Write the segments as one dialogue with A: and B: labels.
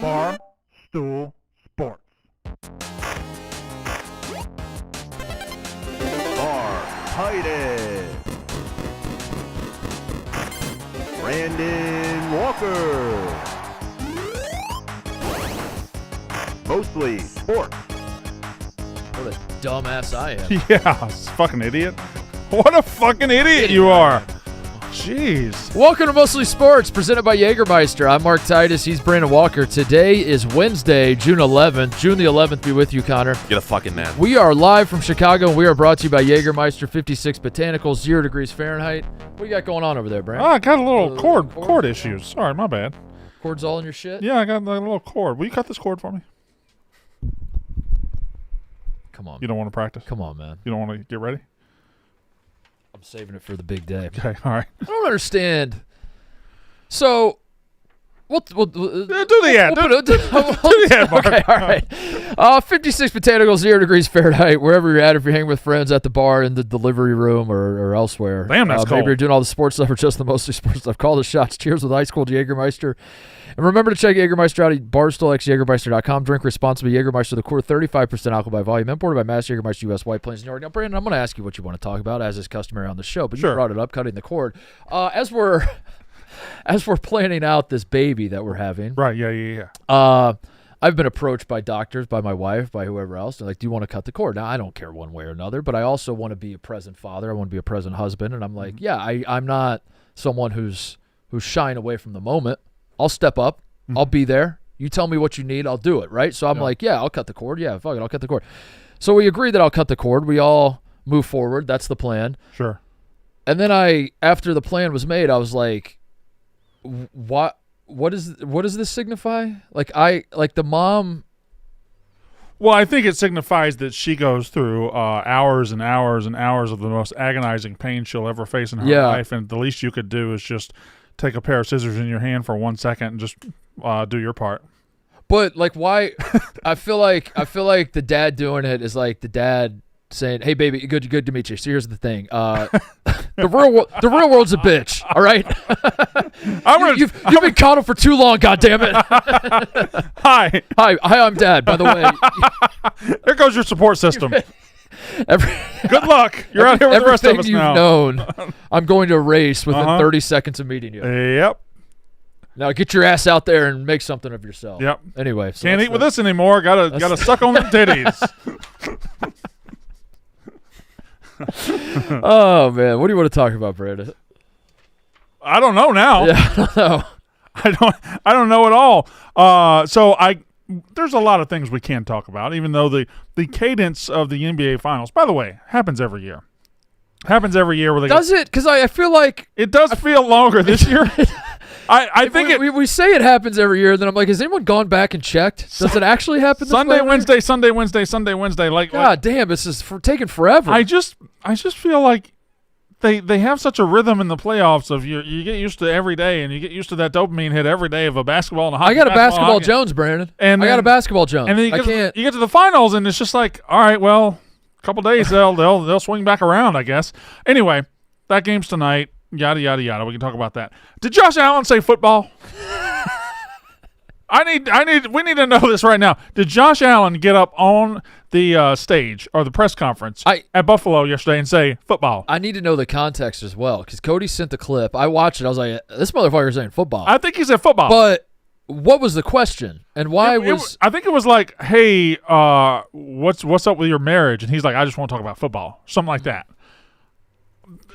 A: Barstool Sports. Titus, Brandon Walker. Mostly sports.
B: What a dumbass I am.
C: Yeah, fucking idiot. What a fucking idiot you are. Jeez.
B: Welcome to Mostly Sports, presented by Jägermeister. I'm Mark Titus. He's Brandon Walker. Today is Wednesday, June 11th. June the 11th be with you, Connor.
D: Get a fucking man.
B: We are live from Chicago, and we are brought to you by Jägermeister 56 Botanicals, 0 degrees Fahrenheit. What do you got going on over there, Brandon?
C: I got a little cord issues. Sorry, my bad.
B: Cord's all in your shit?
C: Yeah, I got a little cord. Will you cut this cord for me?
B: Come on.
C: You don't want to practice?
B: Come on, man.
C: You don't want to get ready?
B: I'm saving it for the big day.
C: Okay, all right.
B: I don't understand. So, we'll do
C: the ad.
B: Do
C: the ad, Mark.
B: Okay, all right. 56 Botanicals, 0 degrees Fahrenheit, wherever you're at, if you're hanging with friends at the bar, in the delivery room, or elsewhere.
C: Damn, that's cold.
B: Maybe you're doing all the sports stuff or just the mostly sports stuff. Call the shots. Cheers with ice cold Jägermeister. And remember to check Jägermeister out at barstoolxjagermeister.com. Drink responsibly. Jägermeister, the core 35% alcohol by volume. Imported by Mass Jägermeister, U.S. White Plains, New York. Now, Brandon, I'm going to ask you what you want to talk about, as is customary on the show. But
C: Sure.
B: You brought it up, cutting the cord. As we're planning out this baby that we're having.
C: Right, yeah.
B: I've been approached by doctors, by my wife, by whoever else. They're like, do you want to cut the cord? Now, I don't care one way or another, but I also want to be a present father. I want to be a present husband. And I'm like, yeah, I'm not someone who's shying away from the moment. I'll step up. I'll be there. You tell me what you need, I'll do it, right? So I'm like, yeah, I'll cut the cord. Yeah, fuck it, I'll cut the cord. So we agreed that I'll cut the cord. We all move forward. That's the plan.
C: Sure.
B: And then after the plan was made, I was like, what does this signify? Like the mom.
C: Well, I think it signifies that she goes through hours and hours and hours of the most agonizing pain she'll ever face in her life, and the least you could do is just take a pair of scissors in your hand for 1 second and just do your part.
B: But like, why? I feel like the dad doing it is like the dad saying, "Hey, baby, good to meet you. So here's the thing: the real world's a bitch. All right, you've been coddled for too long. God damn it!
C: Hi,
B: I'm Dad. By the way,
C: there goes your support system. Good luck. You're out here with the rest of us now.
B: Everything you've known, I'm going to erase within 30 seconds of meeting you.
C: Yep.
B: Now get your ass out there and make something of yourself.
C: Yep.
B: Anyway, so
C: can't eat with us anymore. Gotta suck on the titties.
B: Oh man, what do you want to talk about, Brandon?
C: I don't know now.
B: Yeah, I don't know.
C: I don't know at all. There's a lot of things we can talk about, even though the cadence of the NBA Finals, by the way, happens every year. Happens every year. Does
B: it? Because I feel like
C: it does feel longer this year. I think
B: we say it happens every year, then I'm like, has anyone gone back and checked? Does it actually happen?
C: Sunday, Wednesday. Like,
B: God damn, this is taking forever.
C: I just feel like they have such a rhythm in the playoffs of you get used to every day, and you get used to that dopamine hit every day of a basketball and a hockey.
B: I got a basketball Jones, Brandon. I got a basketball Jones.
C: And then you get to the finals, and it's just like, all right, well, a couple days they'll swing back around, I guess. Anyway, that game's tonight. Yada yada yada. We can talk about that. Did Josh Allen say football? We need to know this right now. Did Josh Allen get up on the stage or the press conference at Buffalo yesterday and say football?
B: I need to know the context as well, because Cody sent the clip. I watched it. I was like, this motherfucker's saying football.
C: I think he said football.
B: But what was the question? And why
C: I think it was like, hey, what's up with your marriage? And he's like, I just want to talk about football. Something like that.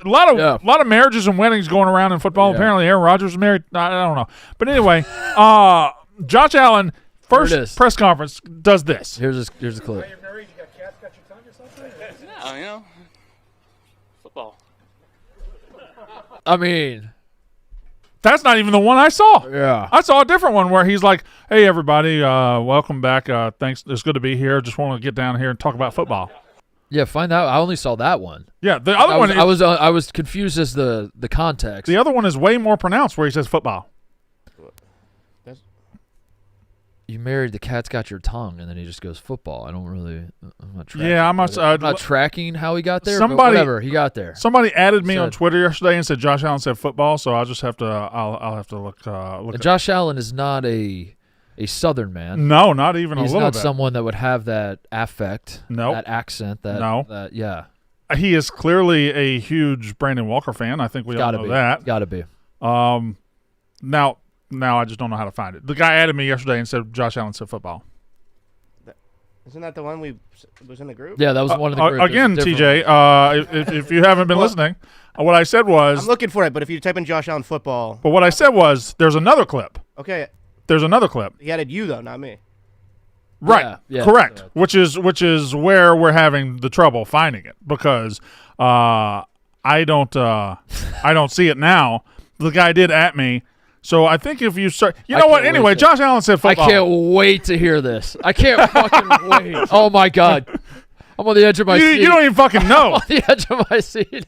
C: A lot of marriages and weddings going around in football. Yeah. Apparently Aaron Rodgers is married. I don't know. But anyway, Josh Allen, first press conference, does this.
B: Here's the clip.
E: Are you married? You got cats? Got your tongue or something? No, football.
B: I mean,
C: that's not even the one I saw.
B: Yeah.
C: I saw a different one where he's like, hey, everybody, welcome back. Thanks. It's good to be here. Just want to get down here and talk about football.
B: Yeah, find out. I only saw that one.
C: Yeah, the other one.
B: I was confused as the context.
C: The other one is way more pronounced, where he says football.
B: You married, the cat's got your tongue, and then he just goes football. I'm not tracking.
C: Yeah,
B: I'm not tracking how he got there. But whatever, he got there.
C: Somebody added me on Twitter yesterday and said Josh Allen said football, so I'll just have to. I'll have to look.
B: Josh Allen is not a a Southern man.
C: No, not even
B: He's
C: a little
B: not
C: bit.
B: someone that would have that affect,
C: Nope.
B: that accent. That,
C: No.
B: that yeah.
C: He is clearly a huge Brandon Walker fan. I think we all
B: Gotta
C: know
B: be.
C: that.
B: Gotta be.
C: Now I just don't know how to find it. The guy added me yesterday and said Josh Allen said football.
D: Isn't that the one was in the group?
B: Yeah, that was one of the group.
C: Again,
B: There's
C: TJ, if you haven't been listening, what I said was.
D: I'm looking for it, but if you type in Josh Allen football.
C: But what I said was, there's another clip.
D: Okay.
C: There's another clip.
D: He added you, though, not me.
C: Right.
B: Yeah,
C: Correct. Which is where we're having the trouble finding it because I don't see it now. The guy did at me. So I think if you start, you know what? Anyway, Josh Allen said football.
B: I can't wait to hear this. I can't fucking wait. Oh my god, I'm on the edge of my seat.
C: You don't even fucking know.
B: I'm on the edge of my seat.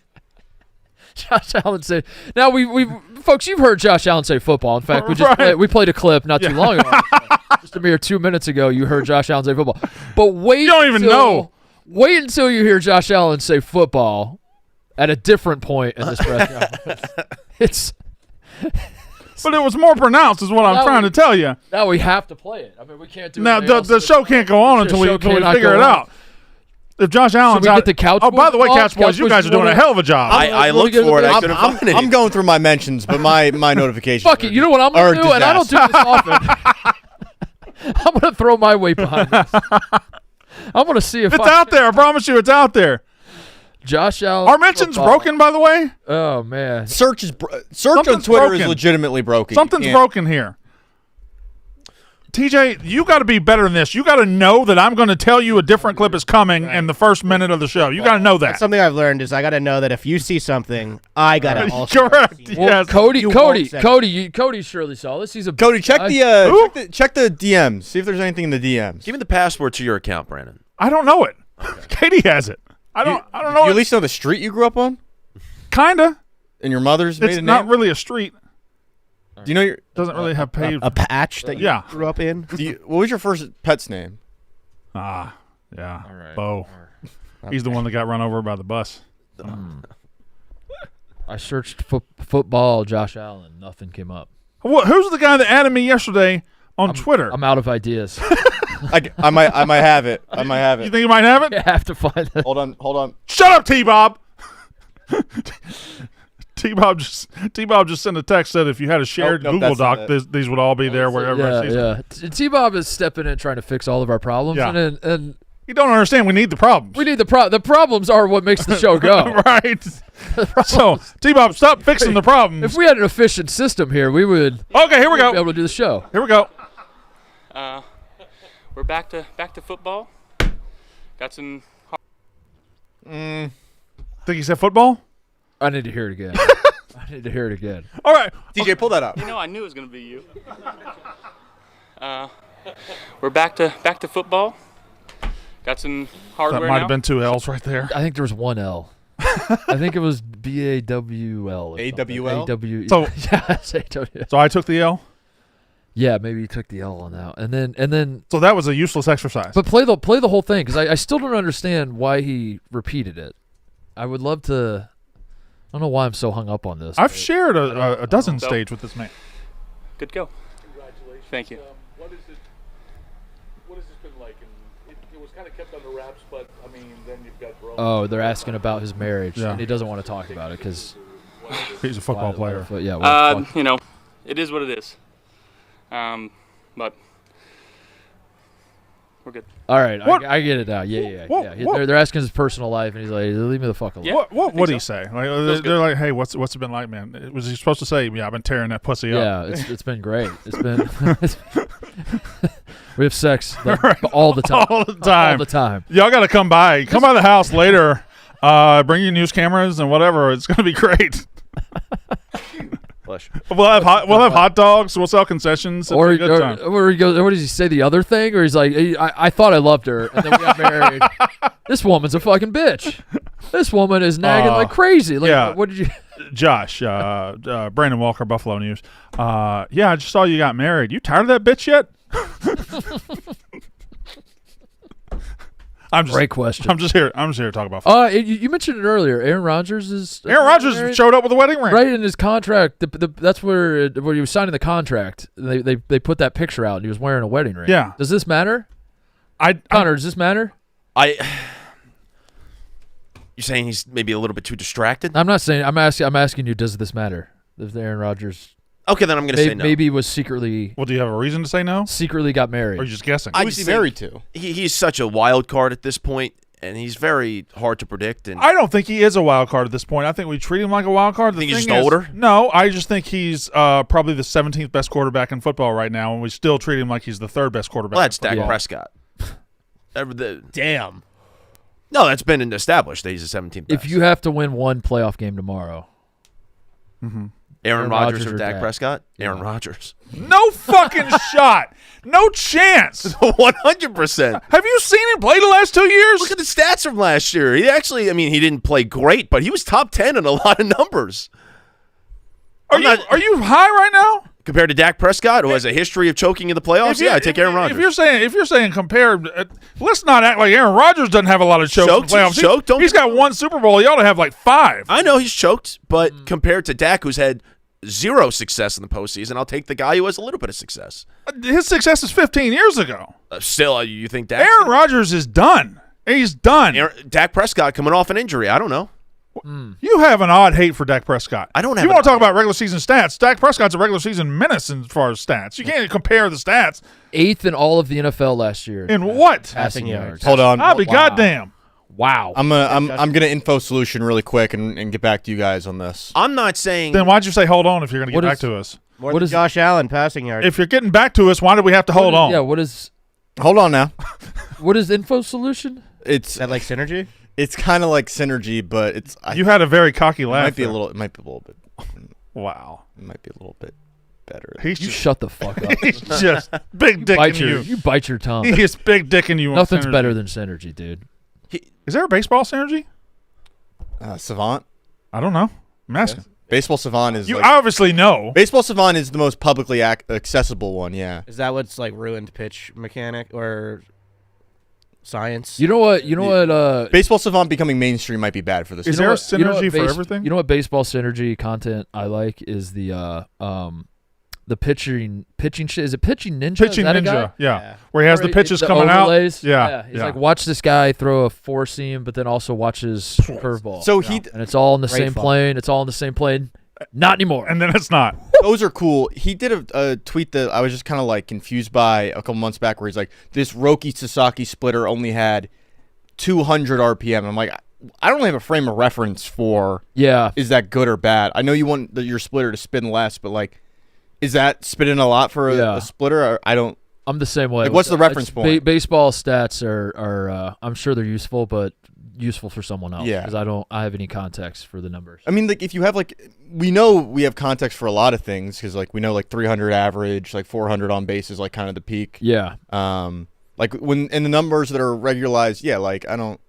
B: Josh Allen said. Now we folks, you've heard Josh Allen say football. In fact, we played a clip not too long ago. Just a mere 2 minutes ago, you heard Josh Allen say football. But wait,
C: you don't even know.
B: Wait until you hear Josh Allen say football at a different point in this press conference. It's.
C: But it was more pronounced, is what I'm trying to tell you.
B: Now we have to play it. I mean, we can't do it.
C: Now the show can't go on until we figure it out. If Josh Allen's
B: Should we
C: out,
B: get the Couch
C: oh, by the way,
B: Boys
C: Couch Boys, you guys are doing a hell of a job.
F: I looked for it. I couldn't find it.
G: I'm going through my mentions, but my notifications.
B: Fuck it. You know what I'm going to do? And I don't do this often. I'm going to throw my weight behind this. I'm going to see if
C: it's out there. I promise you, it's out there.
B: Josh Allen.
C: Our mention's broken, by the way.
B: Oh man.
G: Search on Twitter
C: broken.
G: is legitimately broken.
C: Something's broken here. TJ, you got to be better than this. You got to know that I'm going to tell you a different clip is coming in the first minute of the show. You got to know that.
D: That's something I've learned is I got to know that if you see something, I got to also.
C: Correct.
B: Well,
C: Yes.
B: Cody surely saw this. He's a
G: Cody, check the DMs. See if there's anything in the DMs.
F: Give me the password to your account, Brandon.
C: I don't know it. Katie has it. I don't know.
G: You at least know the street you grew up on?
C: Kinda.
G: And your mother's
C: It's
G: maiden
C: not
G: name?
C: really a street.
G: Do you know your
C: Doesn't really have paved.
D: A patch that you grew up in.
G: what was your first pet's name?
C: Yeah.
F: All right.
C: Bo. He's the one that got run over by the bus.
B: I searched football Josh Allen. Nothing came up.
C: Who's the guy that added me yesterday on Twitter?
B: I'm out of ideas.
G: I might have it. I might have it.
C: You think you might have it?
B: You have to find it.
G: Hold on.
C: Shut up, T-Bob. T-Bob just sent a text that if you had a shared
G: Nope,
C: Google
G: that's not
C: Doc, these would all be there wherever I see them.
B: Yeah. T-Bob is stepping in trying to fix all of our problems.
C: Yeah.
B: And
C: You don't understand. We need the problems.
B: we need the problems are what makes the show go.
C: Right. So, T-Bob, stop fixing the problems.
B: If we had an efficient system here, we would
C: Okay, here we
B: be
C: go.
B: able to do the show.
C: Here we go.
E: We're back to football. Got some.
C: Think he said football?
B: I need to hear it again. I need to hear it again.
C: All right.
G: DJ, pull that up.
E: You know, I knew it was gonna be you. We're back to football. Got some hardware
C: That might
E: now.
C: have been 2 L's right there.
B: I think there was one L. I think it was BAWL.
G: AWL?
B: So yeah, it's AWL.
C: So I took the L.
B: Yeah, maybe you took the L on that, and then.
C: So that was a useless exercise.
B: But play the whole thing because I still don't understand why he repeated it. I would love to. I don't know why I'm so hung up on this.
C: I've shared a dozen stage with this man.
E: Good go. Congratulations. Thank you.
H: What has this been like? And it was kind of kept under wraps, but I mean, then you've got Rome.
B: Oh, they're asking about his marriage,
C: Yeah.
B: and he doesn't want to talk about it because
C: He's a football player.
B: Yeah.
E: You know, it is what it is. But we're good.
B: All right,
C: What?
B: I get it now. Yeah.
C: What?
B: They're asking his personal life, and he's like, "Leave me the fuck alone."
E: Yeah.
C: What would he
E: so.
C: say? Like, they're like, "Hey, what's it been like, man?" Was he supposed to say, "Yeah, I've been tearing that pussy up"?
B: Yeah, it's been great. It's been we have sex all the time.
C: All the time.
B: All the time.
C: Y'all got to come by. Come by the house later. Bring your news cameras and whatever. It's gonna be great. We'll have hot dogs. We'll sell concessions. It's a good time.
B: Or he goes. What does he say? The other thing, or he's like, I thought I loved her, and then we got married. This woman's a fucking bitch. This woman is nagging like crazy. Like,
C: yeah.
B: What did you?
C: Josh, Brandon Walker, Buffalo News. Yeah, I just saw you got married. You tired of that bitch yet?
B: Great question.
C: I'm just here to talk about football.
B: You mentioned it earlier. Aaron Rodgers
C: showed up with a wedding ring.
B: Right in his contract. That's where he was signing the contract. They put that picture out, and he was wearing a wedding ring.
C: Yeah.
B: Does this matter? Connor, does this matter?
F: You're saying he's maybe a little bit too distracted?
B: I'm not saying. I'm asking you. Does this matter? If Aaron Rodgers
F: Okay, then I'm going to say no.
B: maybe was secretly.
C: Well, do you have a reason to say no?
B: Secretly got married.
C: Or are you just guessing?
G: Who's he married to?
F: He's such a wild card at this point, and he's very hard to predict. And
C: I don't think he is a wild card at this point. I think we treat him like a wild card.
F: Think he's just older?
C: No, I just think he's probably the 17th best quarterback in football right now, and we still treat him like he's the 3rd best quarterback.
F: Well, that's
C: in football.
F: Dak Prescott.
D: Damn.
F: No, that's been established that he's the 17th best.
B: If you have to win one playoff game tomorrow,
F: Aaron Rodgers or Dak Prescott? Aaron Rodgers.
C: No fucking shot. No chance.
F: 100%.
C: Have you seen him play the last 2 years?
F: Look at the stats from last year. He actually, he didn't play great, but he was top 10 in a lot of numbers.
C: Are you high right now?
F: Compared to Dak Prescott, who has a history of choking in the playoffs, I take Aaron Rodgers.
C: If you're saying compared, let's not act like Aaron Rodgers doesn't have a lot of chokes in the playoffs. He's got one Super Bowl. He ought to have like 5.
F: I know he's choked, but compared to Dak, who's had 0 success in the postseason, I'll take the guy who has a little bit of success.
C: His success is 15 years ago.
F: Still, you think Dak?
C: Aaron Rodgers is done. He's done.
F: Dak Prescott coming off an injury. I don't know.
C: You have an odd hate for Dak Prescott.
F: I don't have.
C: You want to talk about regular season stats? Dak Prescott's a regular season menace as far as stats. You can't compare the stats.
B: 8th in all of the NFL last year.
C: In what?
B: Passing yards.
G: Hold on.
C: I'll be goddamn.
B: Wow.
G: I'm gonna info solution really quick and get back to you guys on this.
F: I'm not saying.
C: Then why'd you say hold on if you're going to get back to us?
D: More than Josh Allen passing yards.
C: If you're getting back to us, why do we have to hold on?
B: Yeah. What is?
G: Hold on now.
B: What is info solution?
G: It's
D: Is that like synergy?
G: It's kind of like synergy, but it's.
C: You had a very cocky
G: It
C: laugh.
G: might be a little. It might be a little bit.
C: Wow.
G: It might be a little bit better.
C: He's
B: You
C: just,
B: shut the fuck up.
C: he's just big dicking you.
B: You bite your tongue.
C: He is big dicking you.
B: Nothing's
C: on synergy.
B: better than synergy, dude.
C: Is there a baseball synergy?
G: Savant.
C: I don't know. I'm asking.
G: Baseball Savant is.
C: You
G: like,
C: obviously know.
G: Baseball Savant is the most publicly accessible one. Yeah.
D: Is that what's like ruined pitch mechanic or science?
B: You know what?
G: Baseball Savant becoming mainstream might be bad for this.
C: Is there a synergy for everything?
B: You know what baseball synergy content I like is the pitching shit. Is it pitching ninja?
C: Pitching
B: Is that a
C: ninja,
B: guy?
C: yeah. Where he has the pitches
B: the
C: coming
B: overlays.
C: out. Yeah.
B: He's like, watch this guy throw a 4-seam, but then also watch his curveball.
G: So
B: and it's all in the same plane. It's all in the same plane. Not anymore.
C: And then it's not.
G: Those are cool. He did a tweet that I was just kind of like confused by a couple months back, where he's like, this Roki Sasaki splitter only had 200 RPM. I'm like, I don't have a frame of reference for.
B: Yeah.
G: Is that good or bad? I know you want your splitter to spin less, but like, is that spinning a lot for a splitter? Or I don't.
B: I'm the same way.
G: Like, what's the reference point?
B: Baseball stats are I'm sure they're useful, but useful for someone else.
G: Yeah.
B: Because I have any context for the numbers.
G: I mean, like, if you have like, we know we have context for a lot of things because like we know like 300 average, like 400 on base is like kind of the peak.
B: Yeah.
G: Like when in the numbers that are regularized, yeah, like I don't.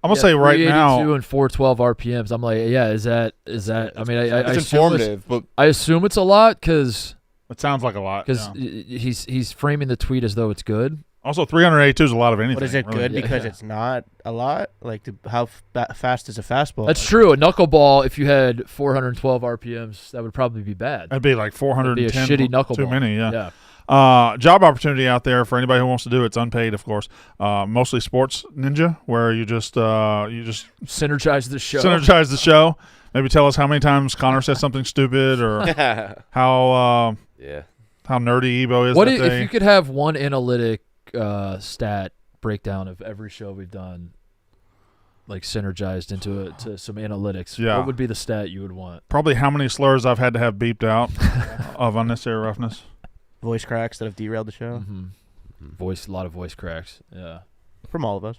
C: I'm gonna say right now,
B: 382 and 412 RPMs. I'm like, yeah, is that? I mean, I
G: it's informative, but
B: I assume it's a lot because
C: it sounds like a lot.
B: Because he's framing the tweet as though it's good.
C: Also, 382 is a lot of anything.
D: But is it
C: really.
D: good because it's not a lot? Like, how fast is a fastball?
B: That's true. A knuckleball, if you had 412 RPMs, that would probably be bad.
C: That'd be like 410.
B: That'd be a shitty knuckleball.
C: Too many, yeah. Job opportunity out there for anybody who wants to do it. It's unpaid, of course. Mostly Sports Ninja, where you just
B: synergize the show.
C: Synergize the show. Maybe tell us how many times Connor said something stupid, or how nerdy Ebo is.
B: What
C: that
B: if
C: day.
B: you could have one analytic stat breakdown of every show we've done, like synergized into some analytics?
C: Yeah.
B: What would be the stat you would want?
C: Probably how many slurs I've had to have beeped out of unnecessary roughness.
D: Voice cracks that have derailed the show.
B: Mm-hmm. A lot of voice cracks. Yeah,
D: from all of us.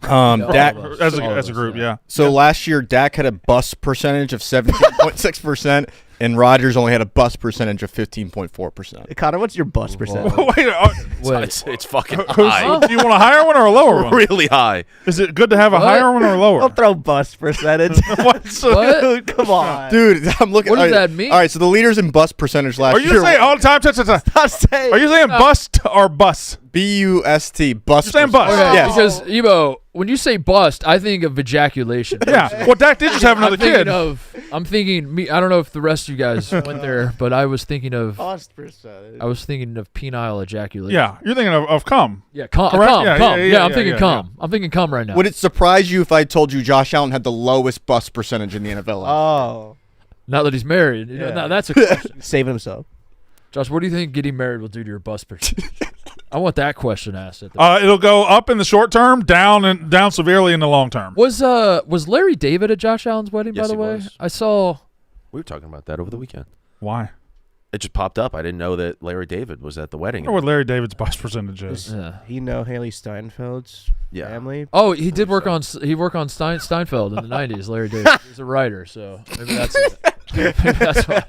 G: Dak
C: as a group, yeah.
G: So last year, Dak had a bust percentage of 17.6%. And Rodgers only had a bust percentage of 15.4%.
D: Connor, what's your bust percentage?
C: Wait,
F: It's fucking high.
C: do you want a higher one or a lower one?
F: Really high.
C: Is it good to have a
B: What?
C: higher one or a lower?
D: Don't throw bust percentage.
B: What?
D: Dude, come on.
G: Dude, I'm looking.
B: What does
G: all right,
B: that mean?
G: All right, so the leaders in bust percentage last
C: Are you
G: year.
C: saying all the time?
D: Stop saying.
C: Are you saying bust or bus?
G: B-U-S-T, bust.
C: You're saying bust.
B: Okay,
G: Yes.
B: because Ebo, when you say bust, I think of ejaculation.
C: Yeah. Well, Dak did just have another kid.
B: I'm thinking. I don't know if the rest of you guys went there, but I was thinking of.
D: Bust percentage.
B: I was thinking of penile ejaculation.
C: Yeah, you're thinking of cum.
B: Yeah, cum.
C: Correct?
B: Cum.
C: Yeah,
B: cum.
C: yeah,
B: Yeah,
C: yeah,
B: I'm
C: yeah,
B: thinking
C: yeah,
B: cum. I'm thinking cum right now.
G: Would it surprise you if I told you Josh Allen had the lowest bust percentage in the NFL?
D: Oh.
B: Now that he's married, you know,
D: Yeah.
B: now that's a question.
D: Saving himself.
B: Josh, what do you think getting married will do to your bust percentage? I want that question asked. At the
C: It'll go up in the short term, down severely in the long term.
B: Was Larry David at Josh Allen's wedding?
F: Yes,
B: by the
F: he
B: way,
F: was.
B: I saw.
F: We were talking about that over the weekend.
C: Why?
F: It just popped up. I didn't know that Larry David was at the
C: I
F: wedding.
C: wonder what Larry David's bust percentage is.
B: Yeah.
D: You know Haley Steinfeld's
F: Yeah.
D: family?
B: Oh, he did work on Steinfeld in the '90s. Larry David. He's a writer, so maybe that's it. Maybe that's why.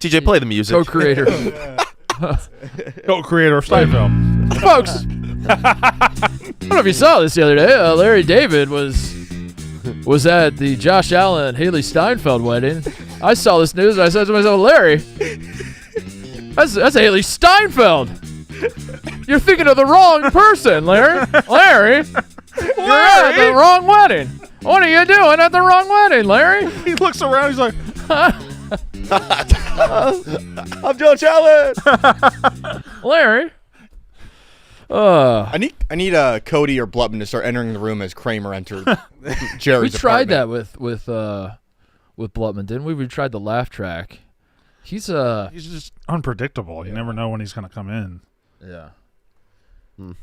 F: TJ, play the music.
B: Co-creator,
C: Co-creator of Steinfeld.
B: folks. I don't know if you saw this the other day. Larry David was at the Josh Allen Haley Steinfeld wedding. I saw this news and I said to myself, Larry, that's Haley Steinfeld. You're thinking of the wrong person, Larry. Larry, you're at the wrong wedding. What are you doing at the wrong wedding, Larry?
C: He looks around. He's like,
D: I'm Josh Allen.
B: Larry.
G: I need Cody or Blutman to start entering the room as Kramer entered Jerry's
B: We tried
G: apartment.
B: that with Blutman, didn't we? We tried the laugh track. He's
C: he's just unpredictable. You never know when he's going to come in.
B: yeah.
G: You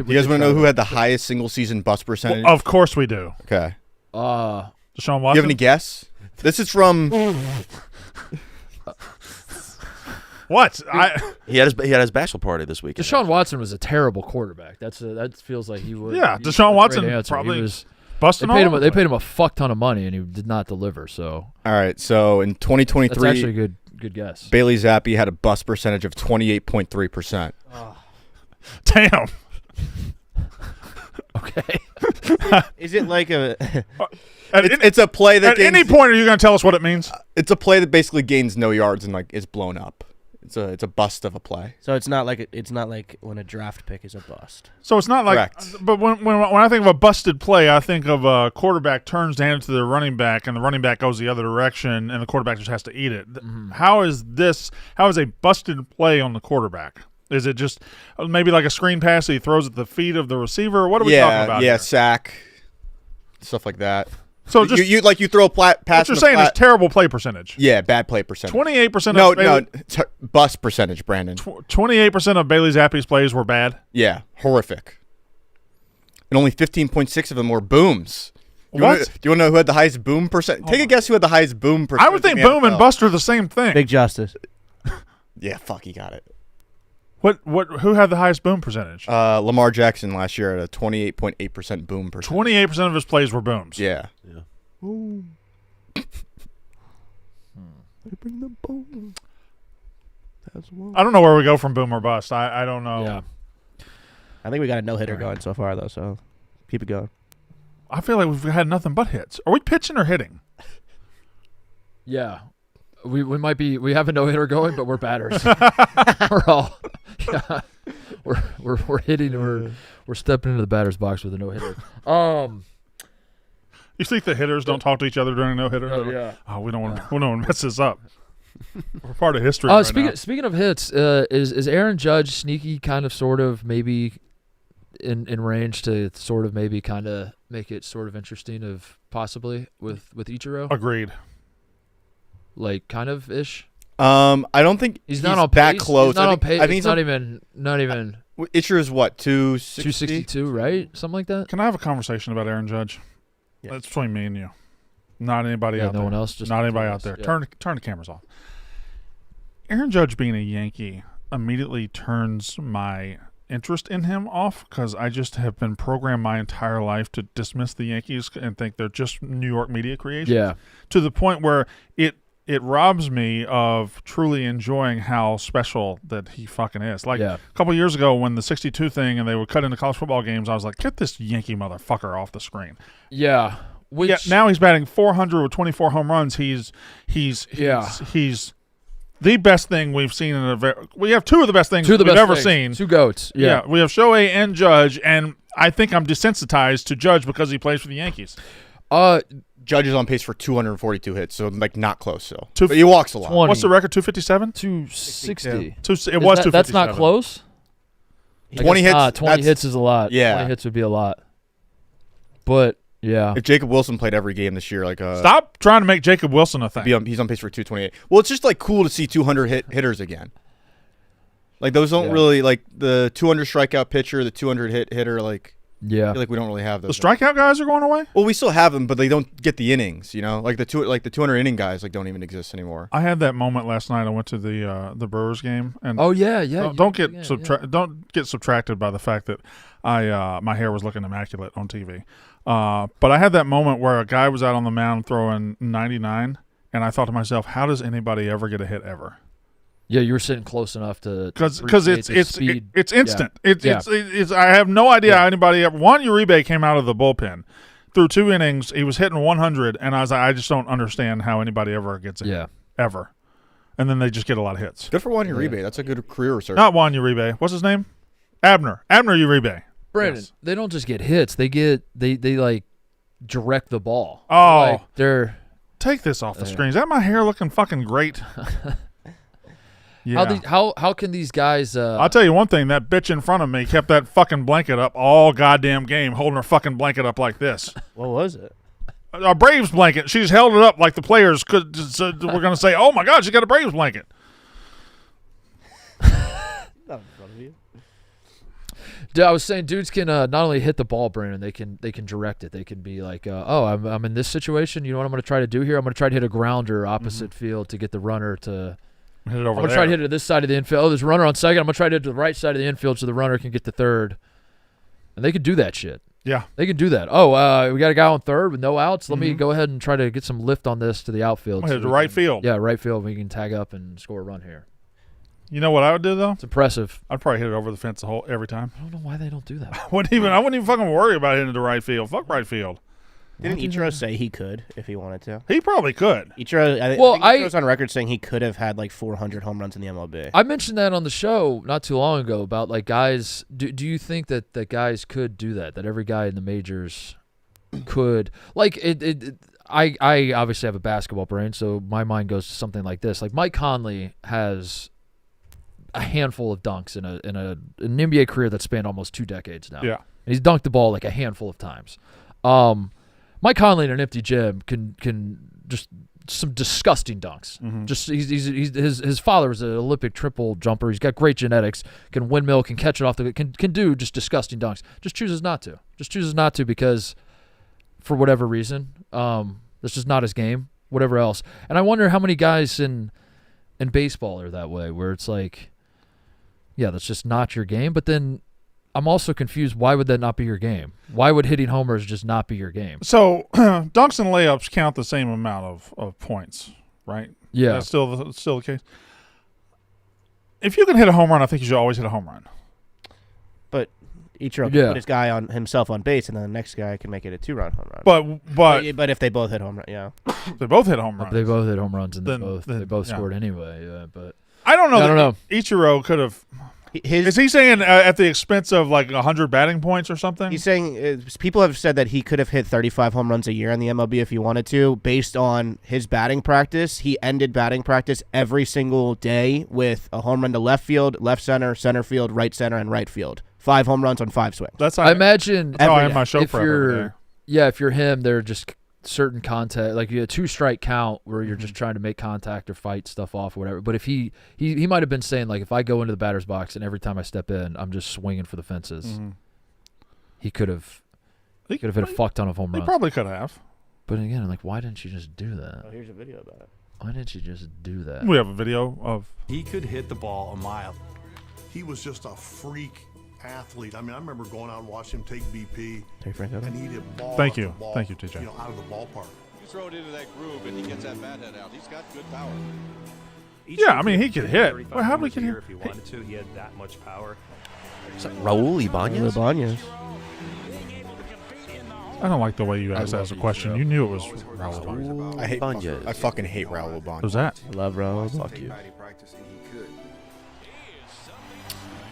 G: guys want to know who had the highest single season bust percentage?
C: Well, of course we do.
G: Okay.
C: Deshaun
G: You
C: Watson.
G: have any guess? This is from
C: What?
F: He had his bachelor party this weekend.
B: Deshaun Watson was a terrible quarterback. That feels like he would.
C: Yeah,
B: he
C: Deshaun
B: was a great
C: Watson
B: answer.
C: probably
B: He was,
C: busting
B: they paid him a fuck ton of money and he did not deliver. So
G: All right, so in
B: that's actually a
G: 2023,
B: good guess.
G: Bailey Zappi had a bust percentage of 28.3%.
C: Damn.
B: Okay.
D: Is it like a...
G: It's a play that
C: At any point, are you going to tell us what it means?
G: it's a play that basically gains no yards and like is blown up. It's a bust of a play.
D: So it's not like when a draft pick is a bust.
C: So it's not like,
G: Correct.
C: but when I think of a busted play, I think of a quarterback turns to hand it to the running back, and the running back goes the other direction, and the quarterback just has to eat it. How is a busted play on the quarterback? Is it just maybe like a screen pass that he throws at the feet of the receiver? What are we talking about?
G: Yeah,
C: here?
G: sack, stuff like that.
C: So just
G: you throw a pass.
C: what you're saying is terrible play percentage.
G: Yeah, bad play percentage.
C: 28%
G: No,
C: of Bailey,
G: bust percentage, Brandon.
C: 28% of Bailey Zappi's plays were bad.
G: Yeah, horrific. And only 15.6 of them were booms. Do you
C: What?
G: want to know who had the highest boom percent? Take a guess who had the highest boom percentage.
C: I would think
G: in the
C: boom and
G: NFL.
C: bust are the same thing.
D: Big Justice.
G: Yeah, fuck, he got it.
C: Who had the highest boom percentage?
G: Lamar Jackson last year at a 28.8% boom percentage.
C: 28% of his plays were booms.
G: Yeah.
D: Bring the boom. That's one.
C: I don't know where we go from boom or bust. I don't know.
B: Yeah.
D: I think we got a no-hitter going so far, though, so keep it going.
C: I feel like we've had nothing but hits. Are we pitching or hitting?
B: Yeah. We might be. We have a no hitter going, but we're batters. We're all. Yeah. We're hitting. We're stepping into the batter's box with a no hitter.
C: You think the hitters don't talk to each other during a no-hitter?
B: Oh, yeah.
C: Oh, we don't want to mess this up. We're part of history right now.
B: Speaking of hits, is Aaron Judge sneaky, kind of, sort of, maybe in range to sort of maybe kind of make it sort of interesting of possibly with Ichiro?
C: Agreed.
B: Like kind of ish.
G: I don't think
B: He's not on
G: that
B: pace.
G: close.
B: He's not on pace.
G: I think
B: It's not even
G: Itcher is what, 260?
B: 262, right? Something like that.
C: Can I have a conversation about Aaron Judge?
D: Yeah.
C: That's between me and you. Not anybody
B: Yeah,
C: out
B: no
C: there.
B: one else. Just
C: Not anybody
B: us.
C: out there.
B: Yeah.
C: Turn the cameras off. Aaron Judge being a Yankee immediately turns my interest in him off because I just have been programmed my entire life to dismiss the Yankees and think they're just New York media creation.
B: Yeah.
C: To the point where it it robs me of truly enjoying how special that he fucking is. Like a couple years ago when the 62 thing and they would cut into college football games, I was like, get this Yankee motherfucker off the screen.
B: Yeah.
C: Now he's batting 400 with 24 home runs. He's the best thing we've seen we have two of the best things we've ever seen.
B: Two goats. Yeah.
C: We have Shohei and Judge, and I think I'm desensitized to Judge because he plays for the Yankees.
G: Judge is on pace for 242 hits, so like not close still.
C: But
G: he walks a lot.
B: 20.
C: What's the record? 257?
B: 260.
C: It was 257.
B: That's not close?
G: 20 hits.
B: 20 hits is a lot.
G: Yeah.
B: 20 hits would be a lot. But, yeah.
G: If Jacob Wilson played every game this year,
C: stop trying to make Jacob Wilson a thing.
G: He's on pace for 228. Well, it's just like cool to see 200 hitters again. Like those don't really like the 200 strikeout pitcher, the 200 hitter. Like I feel like we don't really have those.
C: The strikeout guys are going away.
G: Well, we still have them, but they don't get the innings. You know, like the 200 inning guys like don't even exist anymore.
C: I had that moment last night. I went to the Brewers game, and don't get subtracted by the fact that my hair was looking immaculate on TV. But I had that moment where a guy was out on the mound throwing 99, and I thought to myself, how does anybody ever get a hit ever?
B: Yeah, you were sitting close enough to
C: because it's instant.
B: Yeah.
C: It's I have no idea how anybody ever. Juan Uribe came out of the bullpen through 2 innings. He was hitting 100, and I was like, I just don't understand how anybody ever gets it. Ever. And then they just get a lot of hits.
G: Good for Juan Uribe. That's a good career research.
C: Not Juan Uribe. What's his name? Abner Uribe.
B: Brandon, they don't just get hits. They like direct the ball.
C: Oh,
B: they're
C: take this off the screen. Is that my hair looking fucking great? Yeah.
B: How can these guys?
C: I'll tell you one thing. That bitch in front of me kept that fucking blanket up all goddamn game, holding her fucking blanket up like this.
D: What was it?
C: A Braves blanket. She's held it up like the players could. We're gonna say, "Oh my God, she got a Braves blanket."
B: I was saying, dudes can not only hit the ball, Brandon. They can direct it. They can be like, I'm in this situation. You know what I'm going to try to do here? I'm going to try to hit a grounder opposite field to get the runner to.
C: Hit it over
B: I'm going to try to hit it to this side of the infield. Oh, there's a runner on second. I'm going to try to hit it to the right side of the infield so the runner can get to third. And they can do that shit.
C: Yeah.
B: They can do that. Oh, we got a guy on third with no outs. Let me go ahead and try to get some lift on this to the outfield.
C: To the right field.
B: Yeah, right field. We can tag up and score a run here.
C: You know what I would do though?
B: It's impressive.
C: I'd probably hit it over the fence every time.
B: I don't know why they don't do that.
C: I wouldn't even fucking worry about hitting the right field. Fuck right field.
D: Didn't Ichiro say he could if he wanted to?
C: He probably could.
D: Ichiro, I think Ichiro's on record saying he could have had like 400 home runs in the MLB.
B: I mentioned that on the show not too long ago about like guys. Do you think that guys could do that? That every guy in the majors could like it. I obviously have a basketball brain, so my mind goes to something like this. Like Mike Conley has a handful of dunks in an NBA career that spanned almost 2 decades now.
C: Yeah,
B: and he's dunked the ball like a handful of times. Mike Conley in an empty gym can just some disgusting dunks.
C: Mm-hmm.
B: Just his father was an Olympic triple jumper. He's got great genetics. Can windmill. Can catch it off the. Can do just disgusting dunks. Just chooses not to. Just chooses not to because for whatever reason, that's just not his game. Whatever else. And I wonder how many guys in baseball are that way, where it's like, yeah, that's just not your game. But then I'm also confused. Why would that not be your game? Why would hitting homers just not be your game?
C: So dunks and layups count the same amount of points, right?
B: Yeah.
C: That's still the case. If you can hit a home run, I think you should always hit a home run.
D: But Ichiro can put his guy on himself on base, and then the next guy can make it a 2-run home run. But if they both hit home run, yeah.
C: They both hit home runs.
B: They both hit home runs, and they both
C: yeah.
B: scored anyway. Yeah, but
C: I don't know.
B: I don't know.
C: Ichiro could have. Is he saying at the expense of like 100 batting points or something?
D: He's saying people have said that he could have hit 35 home runs a year in the MLB if he wanted to, based on his batting practice. He ended batting practice every single day with a home run to left field, left center, center field, right center, and right field. 5 home runs on 5 swings.
B: I imagine
C: that's how I have my show prep every day.
B: Yeah, if you're him, they're just certain contact, like you a 2-strike count where you're just trying to make contact or fight stuff off or whatever. But if he might have been saying like, if I go into the batter's box and every time I step in, I'm just swinging for the fences. He could have hit a fuck ton of home runs.
C: He probably could have.
B: But again, like, why didn't you just do that?
D: Oh, here's a video about it.
B: Why didn't you just do that?
C: We have a video of.
I: He could hit the ball a mile. He was just a freak athlete. I mean, I remember going out and watching him take BP, and he'd hit ball.
C: Thank you, TJ.
I: Out of the ballpark.
J: throw it into that groove and he gets that bat head out, he's got good power.
C: Yeah, I mean, he could hit. Well, how did we get him?
K: If he wanted to, he had that much power.
F: Is that Raul Ibanez?
D: Ibanez.
C: I don't like the way you asked that as a question. You knew it was Raul.
G: I fucking hate Raul Ibanez.
C: Who's that?
D: I love Raul.
F: Fuck you.